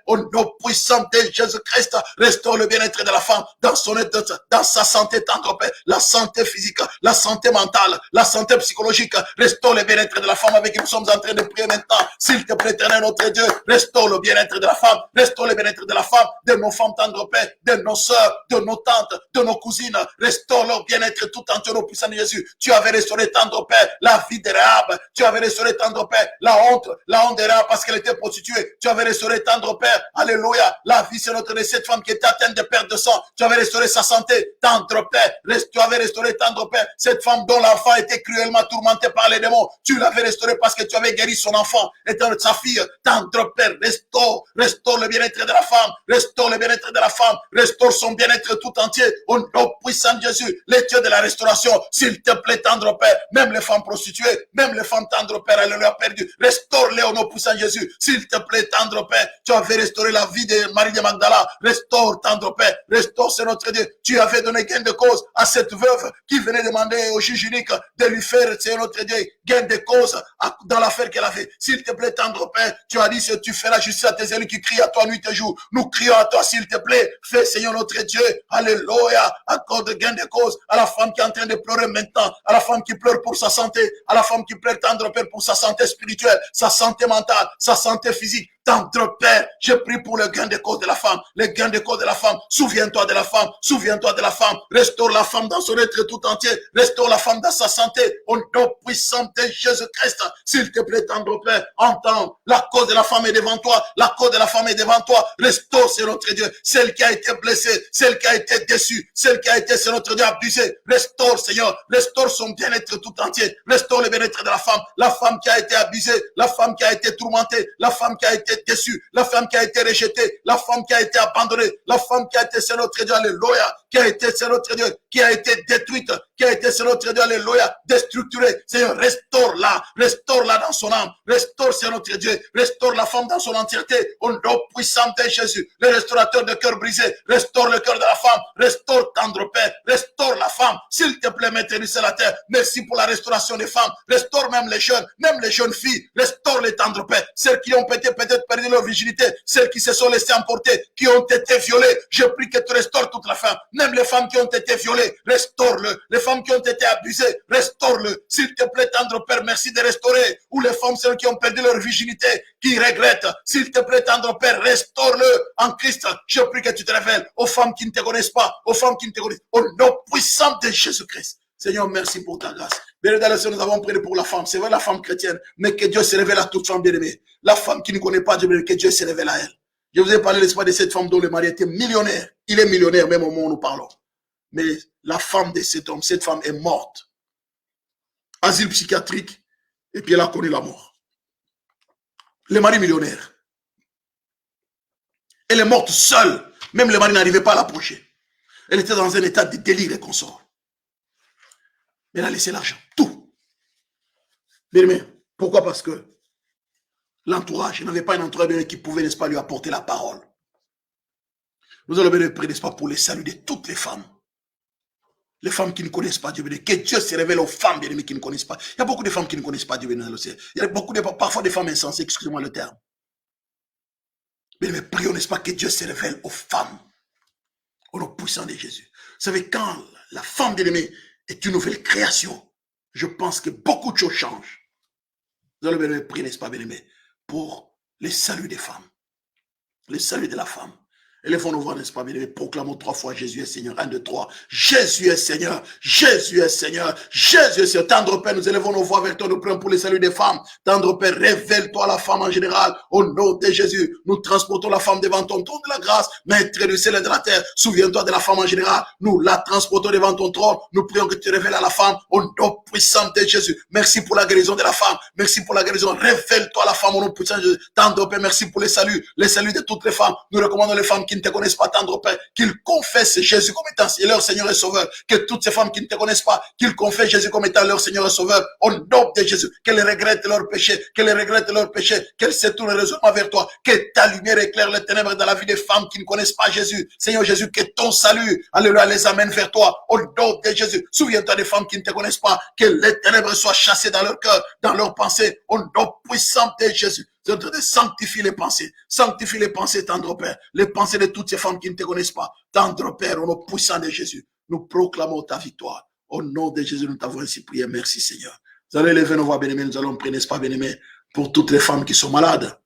Speaker 1: au nom puissant de Jésus-Christ, restaure le bien-être de la femme dans son état, dans sa santé tendre Père, la santé physique, la santé mentale, la santé psychologique, restaure le bien-être de la femme avec qui nous sommes en train de prier maintenant. S'il te plaît, éternel notre Dieu, restaure le bien-être de la femme, restaure le bien-être de la femme, de nos femmes tendre Père, de nos sœurs, de nos tantes, de nos cousines, restaure leur bien-être tout entier au puissant de Jésus. Tu avais restauré tendre Père la vie de Rahab, tu avais restauré tendre Père la honte de Rahab parce qu'elle était prostituée, tu avais restauré tendre Père, alléluia, la vie c'est notre de cette femme qui était atteinte de perte de sang, tu avais restauré sa santé, tendre Père, tu avais restauré tendre Père, cette femme dont l'enfant était cruellement tourmenté par les démons, tu l'avais restauré parce que tu avais guéri son enfant et sa fille, tendre Père, restaure le bien-être de la femme, restaure le bien-être de la femme, restaure son bien-être tout entier, au nom puissant de Jésus, les dieux de la restauration, s'il te plaît, tendre Père, même les femmes prostituées, même les femmes tendre Père, elles leur perdu, restaure-les au nom puissant de Jésus, s'il te plaît, tendre Père, tu avais restauré la vie de Marie de Magdala, restaure, tendre Père, restaure, c'est notre Dieu, tu avais donné gain de cause à cette veuve qui venait demander au juge unique de lui faire, c'est notre Dieu, gain de cause dans l'affaire qu'elle avait. S'il te plaît, tendre Père, tu as dit que tu feras justice à tes élus qui crient à toi nuit et jour. Nous crions à toi, s'il te plaît. Fais, Seigneur notre Dieu. Alléluia. Accorde gain de cause à la femme qui est en train de pleurer maintenant, à la femme qui pleure pour sa santé, à la femme qui pleure, tendre Père, pour sa santé spirituelle, sa santé mentale, sa santé physique. Tendre Père, je prie pour le gain de cause de la femme, le gain de cause de la femme. Souviens-toi de la femme, souviens-toi de la femme. Restaure la femme dans son être tout entier. Restaure la femme dans sa santé. Au nom puissant de Jésus-Christ, s'il te plaît, tendre Père, entends. La cause de la femme est devant toi. La cause de la femme est devant toi. Restaure, c'est notre Dieu. Celle qui a été blessée, celle qui a été déçue, celle qui a été, c'est notre Dieu, abusée. Restaure, Seigneur. Restaure son bien-être tout entier. Restaure le bien-être de la femme qui a été abusée, la femme qui a été tourmentée, la femme qui a été déçue, la femme qui a été rejetée, la femme qui a été abandonnée, la femme qui a été, c'est notre Dieu, alléluia, qui a été, c'est notre Dieu, qui a été détruite, qui a été, c'est notre Dieu, alléluia, déstructurée. Seigneur, restaure-la dans son âme, restaure, c'est notre Dieu, restaure la femme dans son entièreté, au nom puissant de Jésus, le restaurateur de cœur brisé, restaure le cœur de la femme, restaure, tendre Père, restaure la femme, s'il te plaît, maintenu sur la terre. Merci pour la restauration des femmes, restaure même les jeunes filles, restaure les tendre Père, celles qui ont peut-être perdu leur virginité, celles qui se sont laissées emporter, qui ont été violées. Je prie que tu restaures toute la femme, même les femmes qui ont été violées, restaure-le. Les femmes qui ont été abusées, restaure-le. S'il te plaît, tendre Père, merci de restaurer. Ou les femmes, celles qui ont perdu leur virginité, qui regrettent, s'il te plaît, tendre Père, restaure-le en Christ. Je prie que tu te révèles aux femmes qui ne te connaissent pas, aux femmes qui ne te connaissent pas, au nom puissant de Jésus-Christ. Seigneur, merci pour ta grâce. Bien dans le Seigneur, nous avons prié pour la femme. C'est vrai, la femme chrétienne, mais que Dieu se révèle à toute femme bien-aimée. La femme qui ne connaît pas Dieu, que Dieu se révèle à elle. Je vous ai parlé, l'espoir de cette femme dont le mari était millionnaire. Il est millionnaire même au moment où nous parlons. Mais la femme de cet homme, cette femme est morte. Asile psychiatrique, et puis elle a connu la mort. Le mari millionnaire. Elle est morte seule. Même le mari n'arrivait pas à l'approcher. Elle était dans un état de délire et consort. Mais elle a laissé l'argent, tout. Mais pourquoi? Parce que l'entourage, il n'avait pas un entourage qui pouvait, n'est-ce pas, lui apporter la parole. Nous allons bien prier, n'est-ce pas, pour les saluts de toutes les femmes. Les femmes qui ne connaissent pas Dieu, que Dieu se révèle aux femmes bien-aimées qui ne connaissent pas. Il y a beaucoup de femmes qui ne connaissent pas Dieu, bien aimé. Il y a beaucoup parfois des femmes insensées, excusez-moi le terme. Mais prions, n'est-ce pas, que Dieu se révèle aux femmes, au nom puissant de Jésus. Vous savez, quand la femme bien-aimée est une nouvelle création, je pense que beaucoup de choses changent. Nous allons bien prier, n'est-ce pas, bien-aimé, pour les saluts des femmes, les saluts de la femme. Élèvons-nous voir, n'est-ce pas, bien-aimé, proclamons 3 fois Jésus est Seigneur. 1, 2, 3. Jésus est Seigneur. Jésus est Seigneur. Jésus est Seigneur. Tendre Père, nous élevons nos voix vers toi, nous prions pour les saluts des femmes. Tendre Père, révèle-toi à la femme en général. Au nom de Jésus, nous transportons la femme devant ton trône de la grâce. Maître du ciel et de la terre, souviens-toi de la femme en général. Nous la transportons devant ton trône. Nous prions que tu révèles à la femme au nom puissant de Jésus. Merci pour la guérison de la femme. Merci pour la guérison. Révèle-toi à la femme au nom puissant de Jésus. Tendre Père, merci pour les saluts de toutes les femmes. Nous recommandons les femmes qui ne te connaissent pas, tendre Père, qu'ils confessent Jésus comme étant leur Seigneur et Sauveur. Que toutes ces femmes qui ne te connaissent pas, qu'ils confessent Jésus comme étant leur Seigneur et Sauveur. Au nom de Jésus, qu'elles regrettent leurs péchés, qu'elles se tournent résolument vers toi. Que ta lumière éclaire les ténèbres dans la vie des femmes qui ne connaissent pas Jésus. Seigneur Jésus, que ton salut, alléluia, les amène vers toi. Au nom de Jésus, souviens-toi des femmes qui ne te connaissent pas, que les ténèbres soient chassées dans leur cœur, dans leurs pensées. Au nom puissant de Jésus. C'est en train de sanctifier les pensées. Sanctifie les pensées, tendre Père. Les pensées de toutes ces femmes qui ne te connaissent pas. Tendre Père, au nom puissant de Jésus. Nous proclamons ta victoire. Au nom de Jésus, nous t'avons ainsi prié. Merci Seigneur. Vous allez lever nos voix, bien-aimés. Nous allons prier, n'est-ce pas, bien-aimés, pour toutes les femmes qui sont malades.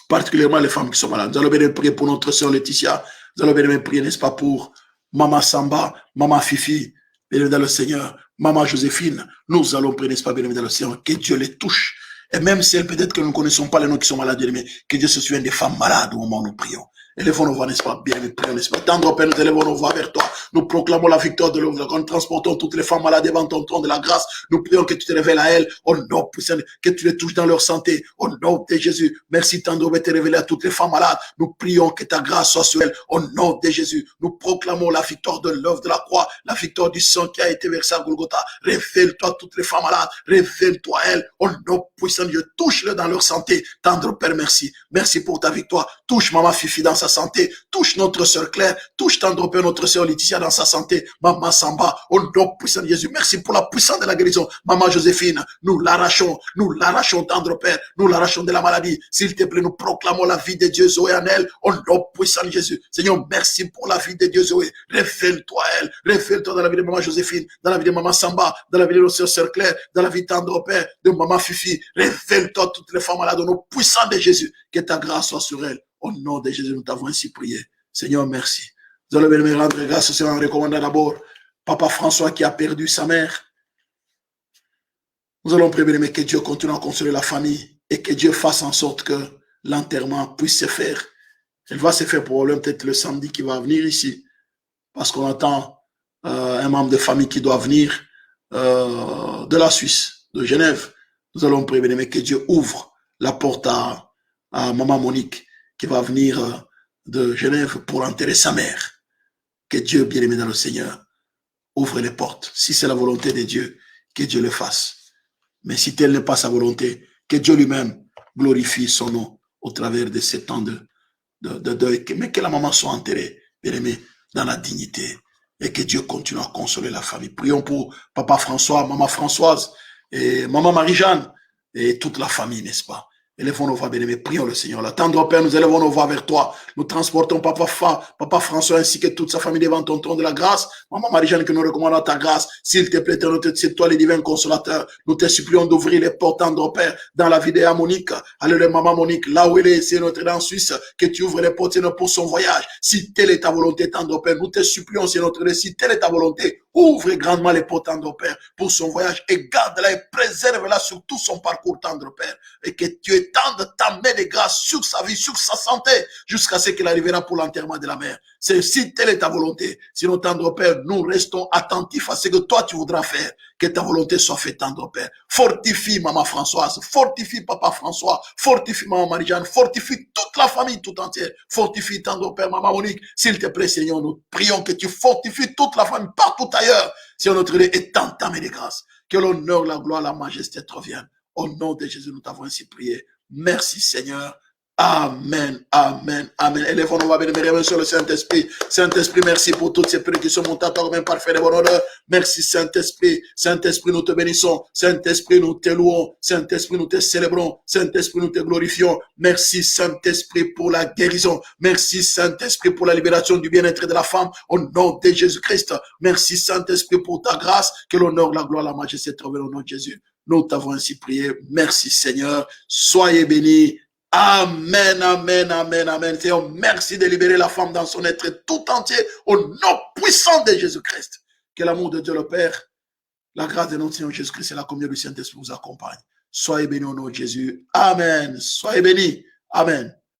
Speaker 1: Particulièrement les femmes qui sont malades. Nous allons bien prier pour notre sœur Laetitia. Nous allons bien prier, n'est-ce pas, pour Maman Samba, Maman Fifi, bien-aimés dans le Seigneur, Maman Joséphine. Nous allons prier, n'est-ce pas, bien-aimés dans le Seigneur, que Dieu les touche. Et même si peut-être que nous ne connaissons pas les noms qui sont malades, mais que Dieu se souvienne des femmes malades au moment où nous prions. Élevons nos voix, n'est-ce pas, bien, nous prions, n'est-ce pas. Tendre Père, nous élevons nos voix vers toi. Nous proclamons la victoire de l'homme. Nous transportons toutes les femmes malades devant ton trône de la grâce. Nous prions que tu te révèles à elles, au nom puissant, que tu les touches dans leur santé, au nom de Jésus. Merci, tendre Père, de te révéler à toutes les femmes malades. Nous prions que ta grâce soit sur elles, au nom de Jésus. Nous proclamons la victoire de l'œuvre de la croix, la victoire du sang qui a été versé à Golgotha. Révèle-toi toutes les femmes malades. Révèle-toi à elles, au nom puissant de Dieu. Touche-les dans leur santé. Tendre Père, merci. Merci pour ta victoire. Touche Maman Fifi dans sa santé. Touche notre sœur Claire. Touche tendre Père, notre sœur Laetitia dans sa santé. Maman Samba, au nom puissant de Jésus. Merci pour la puissance de la guérison. Maman Joséphine, nous l'arrachons, tendre Père. Nous l'arrachons de la maladie. S'il te plaît, nous proclamons la vie de Dieu Zoé en elle. Au nom puissant de Jésus. Seigneur, merci pour la vie de Dieu Zoé. Révèle-toi à elle. Révèle-toi dans la vie de Maman Joséphine, dans la vie de Maman Samba, dans la vie de notre sœur Claire, dans la vie tendre Père, de Maman Fifi. Révèle-toi toutes les femmes malades au nom puissant de Jésus. Que ta grâce soit sur elles. Au nom de Jésus, nous t'avons ainsi prié. Seigneur, merci. Nous allons me rendre grâce, Seigneur, en recommandant d'abord Papa François qui a perdu sa mère. Nous allons prier, mais que Dieu continue à consoler la famille et que Dieu fasse en sorte que l'enterrement puisse se faire. Elle va se faire probablement peut-être le samedi qui va venir ici, parce qu'on attend un membre de famille qui doit venir de la Suisse, de Genève. Nous allons prier, mais que Dieu ouvre la porte à Maman Monique qui va venir de Genève pour enterrer sa mère. Que Dieu, bien-aimé dans le Seigneur, ouvre les portes. Si c'est la volonté de Dieu, que Dieu le fasse. Mais si tel n'est pas sa volonté, que Dieu lui-même glorifie son nom au travers de ces temps de deuil. Mais que la maman soit enterrée, bien-aimé, dans la dignité. Et que Dieu continue à consoler la famille. Prions pour Papa François, Maman Françoise, et Maman Marie-Jeanne, et toute la famille, n'est-ce pas? Élevons nos voix, bien-aimés, prions le Seigneur. La tendre Père, nous élevons nos voix vers toi. Nous transportons Papa François ainsi que toute sa famille devant ton trône de la grâce. Maman Marie-Jeanne, que nous recommandons ta grâce. S'il te plaît, c'est toi le divin consolateur. Nous te supplions d'ouvrir les portes, tendre Père, dans la vie de Monique. Alléluia, Maman Monique, là où elle est, c'est notre dans Suisse, que tu ouvres les portes pour son voyage. Si telle est ta volonté, tendre Père, nous te supplions, c'est notre si telle est ta volonté, ouvre grandement les portes, tendre Père, pour son voyage et garde-la et préserve-la sur tout son parcours, tendre Père. Et que tu étendes ta main de grâce sur sa vie, sur sa santé, jusqu'à ce qu'il arrivera pour l'enterrement de la mère. C'est si telle est ta volonté. Sinon, tendre Père, nous restons attentifs à ce que toi tu voudras faire. Que ta volonté soit faite, tendre Père. Fortifie Maman Françoise, fortifie Papa François, fortifie Maman Marie-Jeanne, fortifie toute la famille tout entière. Fortifie, tendre Père, Maman Monique. S'il te plaît, Seigneur, nous prions que tu fortifies toute la famille partout ailleurs. Seigneur, notre Dieu, étends ta main de grâce. Que l'honneur, la gloire, la majesté te reviennent. Au nom de Jésus, nous t'avons ainsi prié. Merci, Seigneur. Amen, amen, amen. Élèvons-nous, on va bénir sur le Saint-Esprit. Saint-Esprit, merci pour toutes ces prières qui sont montées à toi, même parfait de bon honneur. Merci, Saint-Esprit. Saint-Esprit, nous te bénissons. Saint-Esprit, nous te louons. Saint-Esprit, nous te célébrons. Saint-Esprit, nous te glorifions. Merci, Saint-Esprit, pour la guérison. Merci, Saint-Esprit, pour la libération du bien-être de la femme. Au nom de Jésus-Christ. Merci, Saint-Esprit, pour ta grâce. Que l'honneur, la gloire, la majesté trouvent au nom de Jésus. Nous t'avons ainsi prié. Merci, Seigneur. Soyez bénis. Amen, amen, amen, amen. Seigneur, merci de libérer la femme dans son être tout entier au nom puissant de Jésus-Christ. Que l'amour de Dieu le Père, la grâce de notre Seigneur Jésus-Christ et la communion du Saint-Esprit vous accompagnent. Soyez bénis au nom de Jésus. Amen. Soyez bénis. Amen.